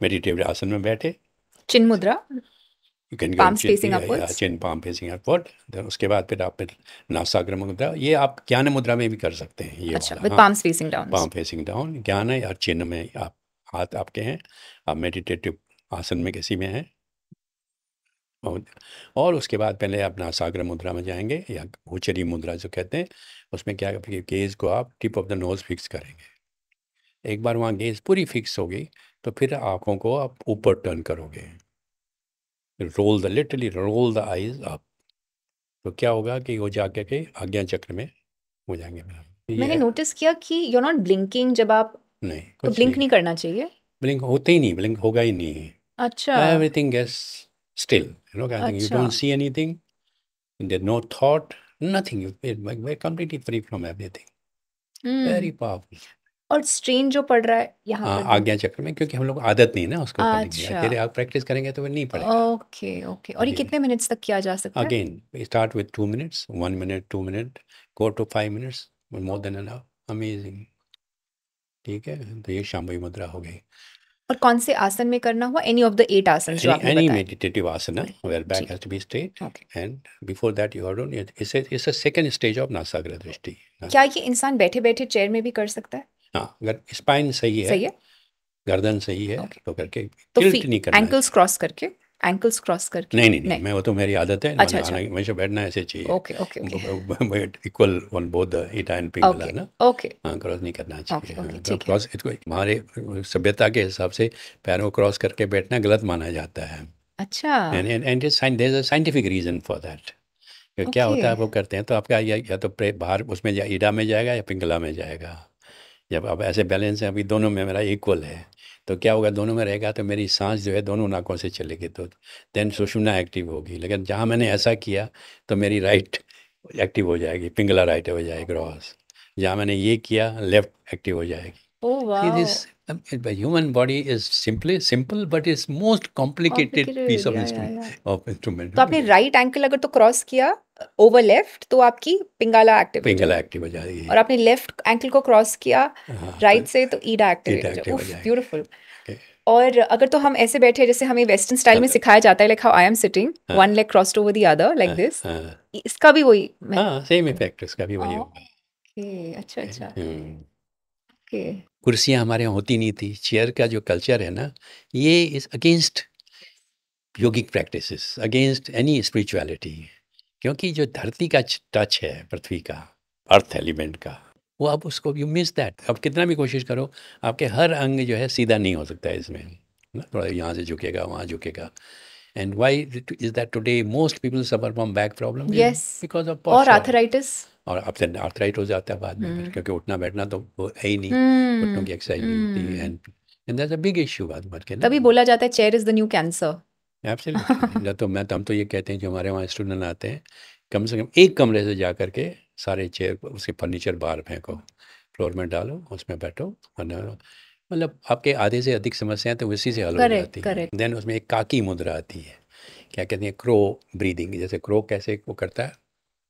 मेडिटेटिव आसन में बैठे, चिन्ह मुद्रा। You can Palms facing upwards. चिन पाम फेसिंग अपवर्ड। देन उसके बाद फिर आप फिर नासाग्र मुद्रा, ये आप ज्ञान मुद्रा में भी कर सकते हैं ये अच्छा, वाला। with हाँ, palms facing down. Palm facing down ज्ञान है, और चिन्ह में आप हाथ आपके हैं, आप मेडिटेटिव आसन में किसी में हैं। और उसके बाद पहले आप नासाग्र मुद्रा में जाएंगे, या उचरी मुद्रा जो कहते हैं। उसमें क्या है, गेज को आप tip of the nose fix करेंगे। एक बार वहाँ गेज पूरी फिक्स होगी तो फिर आँखों को आप ऊपर टर्न करोगे, literally roll the eyes up. तो क्या होगा कि वो जाके के आज्ञा चक्र में हो जाएंगे। मैंने नोटिस किया कि यू आर नॉट ब्लिंकिंग जब आप, नहीं, तो कुछ ब्लिंक नहीं करना चाहिए। ब्लिंक होते ही नहीं, ब्लिंक होगा ही नहीं। अच्छा, everything is still, you know, I think you don't see anything, there no thought, nothing, you completely free from everything, very powerful. और स्ट्रेन जो पड़ रहा है यहाँ पर भी? आज्ञा चक्र में, क्योंकि हम लोग आदत नहीं है ना उसको करने की। अच्छा, अकेले आप प्रैक्टिस करेंगे तो वो नहीं पड़ेगा। Okay okay. और ये जी। कितने मिनट्स तक किया जा सकता है? Again, we start with 2 minutes, 1 minute, 2 minute, go to 5 minutes, more than enough. Amazing. ठीक है, तो ये शांभवी मुद्रा हो गई। और कौन से आसन में करना हुआ? एनी ऑफ द 8 आसन जो आपने Any बताए? meditative asana where back ठीक has to be straight, okay. and before that you have to, it's a second stage of नासाग्र दृष्टि। क्या ये इंसान बैठे बैठे चेयर में भी कर सकता है? हाँ, अगर स्पाइन सही सही है। गर्दन सही है Okay. तो करके तो टिल्ट नहीं करना है। एंकल्स क्रॉस करके, एंकल्स क्रॉस करके? नहीं, मैं वो तो मेरी आदत है। अच्छा, अच्छा। हमेशा बैठना ऐसे चाहिए। Okay okay okay equal on both the Ida and Pingala okay ना। ओके हाँ, क्रॉस नहीं करना चाहिए। ओके, हाँ, तो ठीक है। क्रॉस इसको हमारे सभ्यता के हिसाब से पैरों को क्रॉस करके बैठना गलत माना जाता है। अच्छा, and there is a scientific reason for that. क्या होता है, वो करते हैं तो आपका या तो बाहर उसमें ईडा में जाएगा या पिंगला में जाएगा। जब अब ऐसे बैलेंस है, अभी दोनों में मेरा इक्वल है, तो क्या होगा, दोनों में रहेगा तो मेरी सांस जो है दोनों नाकों से चलेगी, तो देन सुषुम्ना एक्टिव होगी। लेकिन जहाँ मैंने ऐसा किया तो मेरी राइट एक्टिव हो जाएगी, पिंगला राइट हो जाएगी क्रॉस। जहाँ मैंने ये किया लेफ्ट एक्टिव हो जाएगी। Oh wow, human body is simple but is most complicated piece of instrument. तो आपने राइट एंकल अगर तो क्रॉस किया ओवर लेफ्ट तो आपकी पिंगला एक्टिव पिंगला एक्टिव हो जाएगी। और आपने लेफ्ट एंकल को क्रॉस किया राइट से तो ईडा एक्टिव ईडा active हो जाएगी। ब्यूटीफुल। और अगर तो हम ऐसे बैठे, जैसे हमें वेस्टर्न स्टाइल में सिखाया जाता है, like how I am sitting, one leg crossed over the other like this, इसका भी वही? हाँ, सेम इफेक्ट उसका भी वही होगा। ओके, अच्छा अच्छा, ओके। कुर्सियाँ हमारे यहाँ होती नहीं थी। चेयर का जो कल्चर है ना, ये is against yogic practices, against any spirituality. क्योंकि जो धरती का टच है, पृथ्वी का, अर्थ एलिमेंट का, वो आप उसको यू मिस दैट। अब कितना भी कोशिश करो, आपके हर अंग जो है सीधा नहीं हो सकता है इसमें ना, थोड़ा यहाँ से झुकेगा, वहाँ झुकेगा। And why is that today most people suffer from back problem? Yes, because of और आर्थराइटिस। और अब से आर्थराइट हो जाता है बाद में, क्योंकि उठना बैठना तो वो है ही नहीं, घुटनों की एक्सरसाइज नहीं होती। And that's a big issue बाद भर के ना। तभी बोला जाता है chair is the new cancer. Absolutely. तो हम तो ये कहते हैं, जो हमारे वहाँ स्टूडेंट आते हैं, कम से कम एक कमरे से जा करके सारे चेयर, उसके फर्नीचर बाहर फेंको, फ्लोर में डालो, उसमें बैठो, वरना मतलब आपके आधे से अधिक समस्याएं तो उसी से हल हो जाती हैं। देन उसमें एक काकी मुद्रा आती है, क्या कहते हैं, क्रो ब्रीदिंग। जैसे क्रो कैसे वो करता है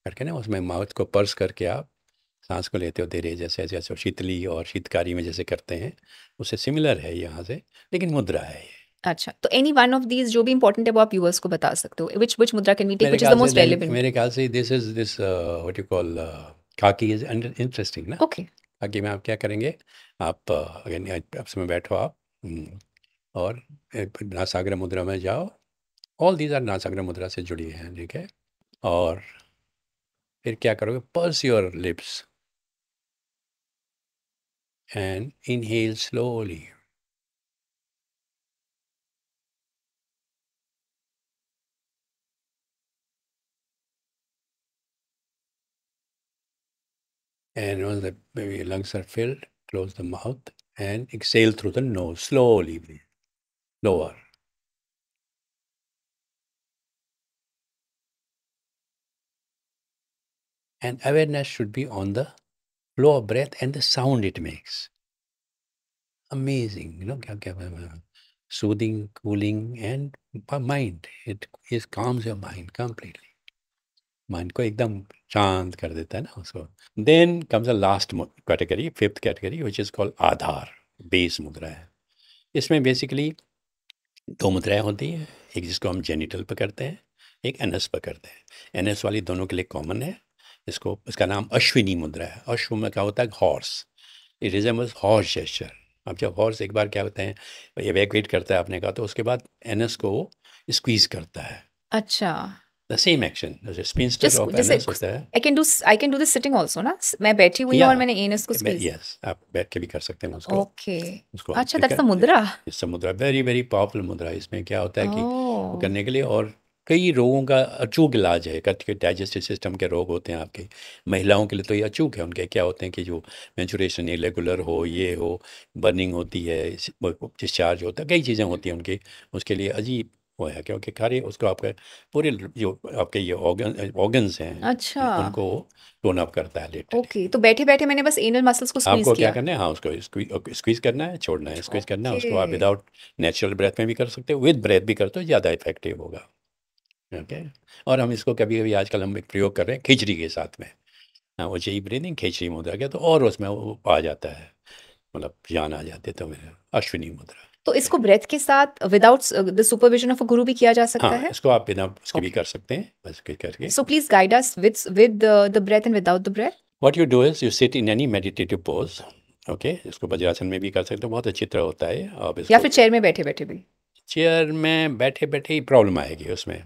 करके ना, उसमें माउथ को पर्स करके आप सांस को लेते हो धीरे, जैसे जैसे शीतली और शीतकारी में जैसे करते हैं, उससे सिमिलर है यहाँ से, लेकिन मुद्रा है ये। अच्छा, तो एनी वन ऑफ दीज जो भी इंपॉर्टेंट है वो आप व्यूअर्स को बता सकते हो, which मुद्रा can we take, which is the most relevant? मेरे ख्याल से दिस व्हाट यू कॉल काकी इज इंटरेस्टिंग ना। ओके, काकी में आप क्या करेंगे, आप अगेन आप समय बैठो आप, और नासाग्र मुद्रा में जाओ। ऑल दीज आर नासाग्र मुद्रा से जुड़ी हैं, ठीक है। और फिर क्या करोगे, purse your lips and inhale slowly. And once the maybe lungs are filled, close the mouth and exhale through the nose. Slowly breathe. Lower. And awareness should be on the flow of breath and the sound it makes. Amazing, you know, soothing, cooling, and mind. It calms your mind completely. माइंड को एकदम शांत कर देता है ना उसको। Then comes a last category, fifth category, which is called Aadhaar, base मुद्रा है। इसमें बेसिकली दो मुद्राएं होती हैं, एक जिसको हम जेनिटल पे करते हैं, एक एनएस पे करते हैं। एनएस वाली दोनों के लिए कॉमन है। इसका नाम अश्विनी मुद्रा है। अश्व में क्या होता है, horse, it resembles horse gesture. अब जब हॉर्स एक बार क्या होता है इवैक्यूएट करता है आपने कहा, तो उसके बाद एनएस को स्क्वीज करता है। अच्छा, द सेम एक्शन जैसे स्पिंस्टर ऑफ जैसे एनएस होता है। I can do this sitting also ना, मैं बैठी हुई हूँ और मैंने एनस को स्क्वीज। यस, आप बैठ के भी कर सकते हैं उसको। ओके, उसको अच्छा, दैट्स द मुद्रा। इस मुद्रा वेरी वेरी पावरफुल मुद्रा। इसमें क्या होता है कि वो ओह, करने के लिए, और कई रोगों का अचूक इलाज है। कई डाइजेस्टिव सिस्टम के रोग होते हैं आपके, महिलाओं के लिए तो ये अचूक है। उनके क्या होते हैं कि जो मेंस्ट्रुएशन इरेगुलर हो, ये हो, बर्निंग होती है, डिस्चार्ज होता है, कई चीज़ें होती हैं उनकी, उसके लिए अजीब वो है, क्योंकि खाली उसको आपके पूरे जो आपके ये ऑर्गन्स हैं अच्छा, उनको टोन अप करता है लिटरली। ओके, तो बैठे बैठे मैंने बस एनल मसल्स को स्क्वीज आपको क्या किया। करना है, हाँ उसको स्क्वीज करना है, छोड़ना है, स्क्वीज करना है ओके, उसको। आप विदाउट नेचुरल ब्रेथ में भी कर सकते हो, विद ब्रेथ भी करते हो, ज़्यादा इफेक्टिव होगा। ओके। और हम इसको कभी कभी आजकल हम एक प्रयोग कर रहे हैं खिचड़ी के साथ में। हाँ, वो यही ब्रीदिंग खिचड़ी मुद्रा के, तो और उसमें वो आ जाता है, मतलब जान आ जाती है। तो मेरे अश्विनी मुद्रा। तो इसको ब्रेथ के साथ without the supervision of a गुरु भी किया जा सकता हाँ, है। इसको आप बिना उसके भी ओके, कर सकते हैं, बस करके। So please guide us with the breath and without the breath. What you do is you sit in any meditative pose. Okay, इसको वज्रासन में भी कर सकते हो, बहुत अच्छी तरह होता है। आप या इसको फिर चेयर में बैठे बैठे भी। चेयर में बैठे बैठे ही प्रॉब्लम आएगी उसमें।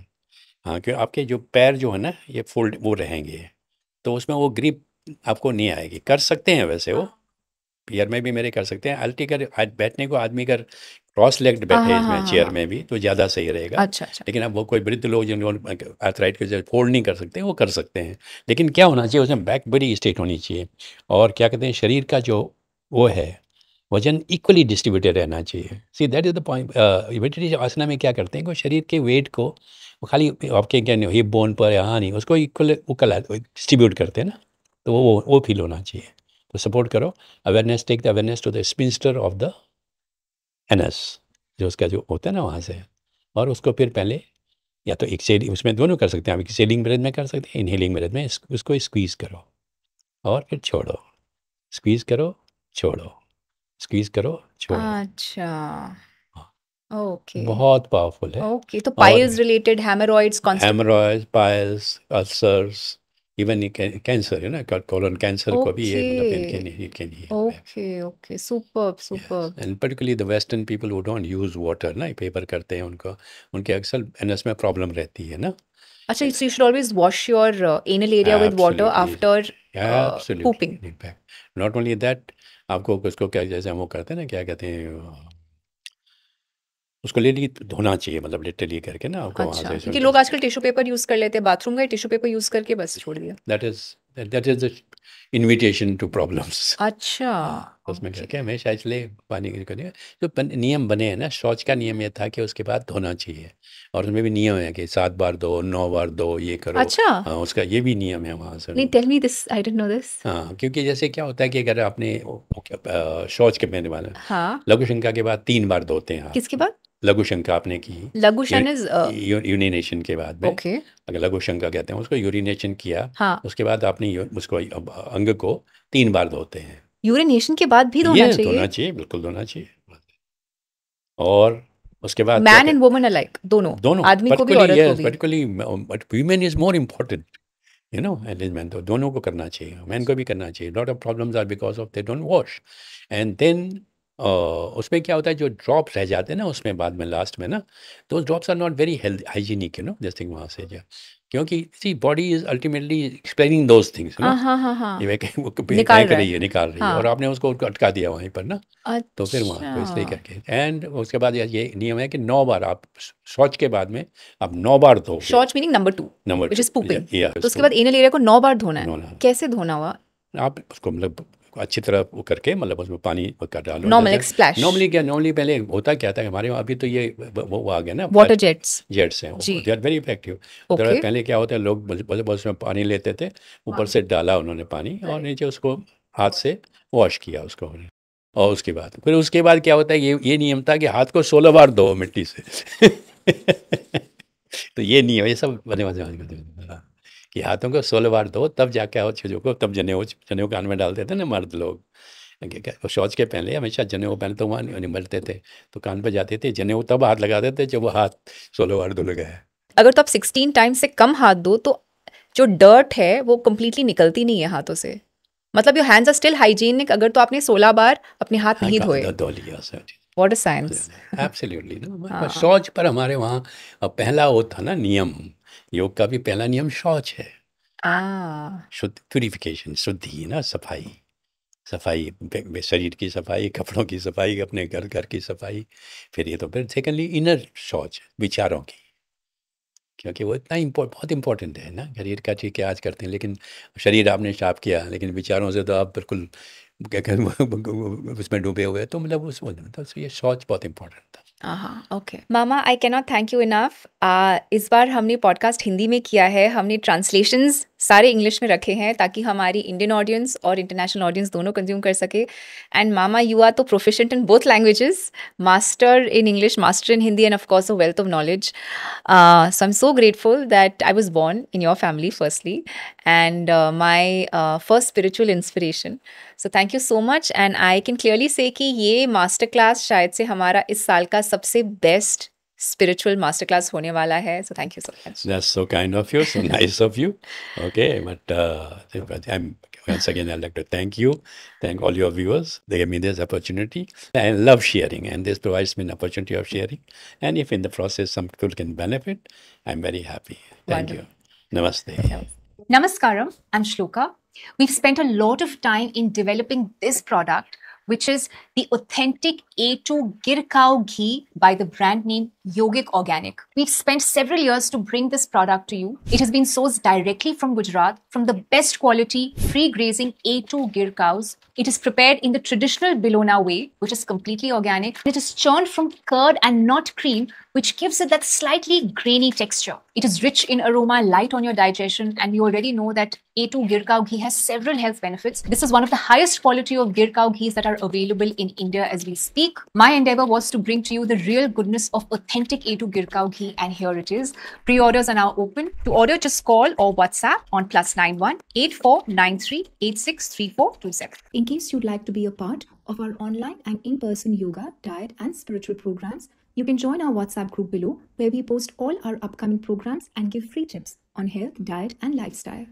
हाँ, क्योंकि आपके जो पैर जो है ना ये फोल्ड वो रहेंगे, तो उसमें वो ग्रिप आपको नहीं आएगी। कर सकते हैं वैसे वो, पैर में भी मेरे कर सकते हैं। अल्टी कर बैठने को आदमी अगर क्रॉस लेग्ड हाँ बैठे हाँ इसमें हाँ हाँ चेयर हाँ। में भी तो ज़्यादा सही रहेगा। अच्छा अच्छा। लेकिन अब वो कोई वृद्ध लोग जिनको आर्थराइट की वजह से फोल्ड नहीं कर सकते, वो कर सकते हैं। लेकिन क्या होना चाहिए उसमें, बैक बड़ी स्ट्रेट होनी चाहिए, और क्या कहते हैं शरीर का जो वो है वजन इक्वली डिस्ट्रीब्यूटेड रहना चाहिए। See that is the point. Meditation asana में क्या करते हैं कि शरीर के वेट को वो खाली आपके क्या नहीं हिप बोन पर यहाँ नहीं, उसको इक्वल डिस्ट्रीब्यूट करते हैं ना, तो वो फील होना चाहिए। तो सपोर्ट करो, awareness, take the awareness to the sphincter of the anus, जो उसका जो होता है ना वहाँ से। और उसको फिर पहले या तो एक सेलिंग, उसमें दोनों कर सकते हैं आप, एक सेलिंग ब्रेथ में कर सकते हैं, इनहेलिंग ब्रेथ में उसको स्क्वीज़ करो और फिर छोड़ो, स्क्वीज़ करो, छोड़ो, स्क्वीज़ करो, छोड़ो। अच्छा, हाँ, ओके बहुत पावरफुल है। ओके। तो और piles related hemorrhoids constipation. Hemorrhoids, piles, ulcers, even cancer है ना, कोलन कैंसर को भी ये मतलब ओके इनके लिए okay okay, superb superb. And particularly the western people who don't use water ना, पेपर करते हैं उनको, उनके अक्सर एनएस में प्रॉब्लम रहती है ना। अच्छा, so you should always wash your anal area with water absolutely, after pooping. Absolutely in fact not only that, आपको उसको क्या जैसे हम वो करते हैं ना, क्या कहते हैं उसको लिटरली धोना चाहिए, मतलब लिटरली करके ना आपको वहाँ अच्छा, से क्योंकि लोग आजकल टिश्यू पेपर यूज कर लेते हैं, बाथरूम का टिश्यू पेपर यूज करके बस छोड़ दिया। That is the invitation to problems. अच्छा, उसमें क्या ओके। क्या हमेशा इसलिए पानी की करनी है। जो नियम बने हैं ना, शौच का नियम ये था कि उसके बाद धोना चाहिए, और उसमें भी नियम है कि 7 बार दो, 9 बार दो, ये करो। अच्छा, हाँ, उसका ये भी नियम है वहाँ से। नहीं, tell me this, I didn't know this. हाँ, क्योंकि जैसे क्या होता है कि अगर आपने शौच के पहले वाला हाँ, लघु शंका के बाद 3 बार धोते हैं आप। किसके बाद? लघु शंका आपने की, लघु शन इज यूरिनेशन के बाद में, ओके। अगर लघु शंका कहते हैं उसको, यूरिनेशन किया, हाँ, उसके बाद आपने उसको अंग को 3 बार धोते हैं। यूरिनेशन के बाद भी धोना ये धोना चाहिए? चाहिए, बिल्कुल धोना चाहिए। और उसके बाद मैन एंड वुमन अलाइक, दोनों, दोनों, आदमी को भी पर्टिकुलरली औरत को यस, भी? Particularly but women is more important, you know, man तो दोनों को करना चाहिए, मैन को भी करना चाहिए। Lot of problems are because of they don't wash. And then उसमें क्या होता है, जो ड्रॉप्स रह जाते हैं ना उसमें बाद में लास्ट में ना, तो drops are not very health hygienic, you know, this thing वहाँ से जो, क्योंकि see body is ultimately explaining those things, you know, हाँ हाँ हाँ, ये वो निकाल कर रहा है। रही है, निकाल रही है, और हाँ, आपने उसको अटका दिया वहीं पर ना, तो फिर वहाँ अच्छा। तो इसलिए करके। एंड उसके बाद ये नियम है कि 9 बार आप शौच के बाद में आप 9 बार धोगे। शौच meaning number 2, number which 2 is pooping। या तो उसके बाद एनल एरिया को 9 बार धोना है। धोना। कैसे धोना हुआ? आप उसको मतलब अच्छी तरह वो करके, मतलब उसमें पानी का डालो। नॉर्मल एक स्प्लैश? नॉर्मली पहले होता क्या था हमारे वहाँ, अभी तो ये वो आ गया ना, वाटर जेट्स? जेट्स हैं, जी, they are very effective. Okay. पहले क्या होता है, लोग बस उसमें पानी लेते थे, ऊपर से डाला उन्होंने पानी, और नीचे उसको हाथ से वॉश किया उसको। और उसके बाद क्या होता है, ये नियम था कि हाथ को 16 बार धो मिट्टी से। तो ये नियम, ये सब बने कि हाथों को 16 बार धो, तब जाके आओ चीज़ों को, तब जनेऊ कान में डालते थे ना मर्द लोग। शौच के पहले हमेशा जनेऊ पहले तो वहाँ नहीं मिलते थे, तो कान पे जाते थे, जनेऊ तब हाथ लगाते थे जब वो हाथ 16 बार धुल गए। अगर तो आप 16 टाइम से कम हाथ दो तो जो डर्ट है वो कंप्लीटली निकलती नहीं है हाथों से, मतलब your hands are still hygienic अगर तो आपने 16 बार अपने हाथ नहीं धोए। धो लिया sir. What a science. Absolutely ना। शौच पर हमारे वहाँ पहला वो था ना नियम, योग का भी पहला नियम शौच है। शुद्ध, प्यूरिफिकेशन, शुद्धि ना, सफाई, शरीर की सफाई, कपड़ों की सफाई, अपने घर की सफाई। फिर ये तो फिर सेकेंडली इनर शौच, विचारों की, क्योंकि वो इतना बहुत इंपॉर्टेंट है ना। शरीर का ठीक है आज करते हैं, लेकिन शरीर आपने साफ किया, लेकिन विचारों से तो आप बिल्कुल उसमें डूबे हुए, तो मतलब तो ये शौच बहुत इंपॉर्टेंट था। Okay mama, I can not thank you enough. इस बार हमने पॉडकास्ट हिंदी में किया है, हमने ट्रांसलेशंस सारे इंग्लिश में रखे हैं ताकि हमारी इंडियन ऑडियंस और इंटरनेशनल ऑडियंस दोनों कंज्यूम कर सके। एंड मामा, यू आर तो proficient in both languages, master in English, master in Hindi, and of course a wealth of knowledge. So I am so grateful that I was born in your family firstly, and my first spiritual inspiration. So thank you so much, and I can clearly say कि ये मास्टर क्लास शायद से हमारा इस साल का सबसे बेस्ट spiritual masterclass होने वाला है. So thank you so much. That's so kind of you, so nice of you. Okay, but I'm once again I'd like to thank you, thank all your viewers. They gave me this opportunity. I love sharing, and this provides me an opportunity of sharing. And if in the process some people can benefit, I'm very happy. Thank you. Namaste. Namaskaram. I'm Shloka. We've spent a lot of time in developing this product, which is the authentic A2 Gir Cow Ghee by the brand name Yogic Organic. We've spent several years to bring this product to you. It has been sourced directly from Gujarat, from the best quality, free grazing A2 Gir cows. It is prepared in the traditional Bilona way, which is completely organic. It is churned from curd and not cream, which gives it that slightly grainy texture. It is rich in aroma, light on your digestion, and you already know that A2 Gir Cow Ghee has several health benefits. This is one of the highest quality of Gir Cow Ghees that are available in India as we speak. My endeavor was to bring to you the real goodness of authentic A2 Gir Cow Ghee, and here it is. Pre-orders are now open. To order, just call or WhatsApp on +91 8493 863427. In case you'd like to be a part of our online and in-person yoga, diet and spiritual programs, you can join our WhatsApp group below, where we post all our upcoming programs and give free tips on health, diet and lifestyle.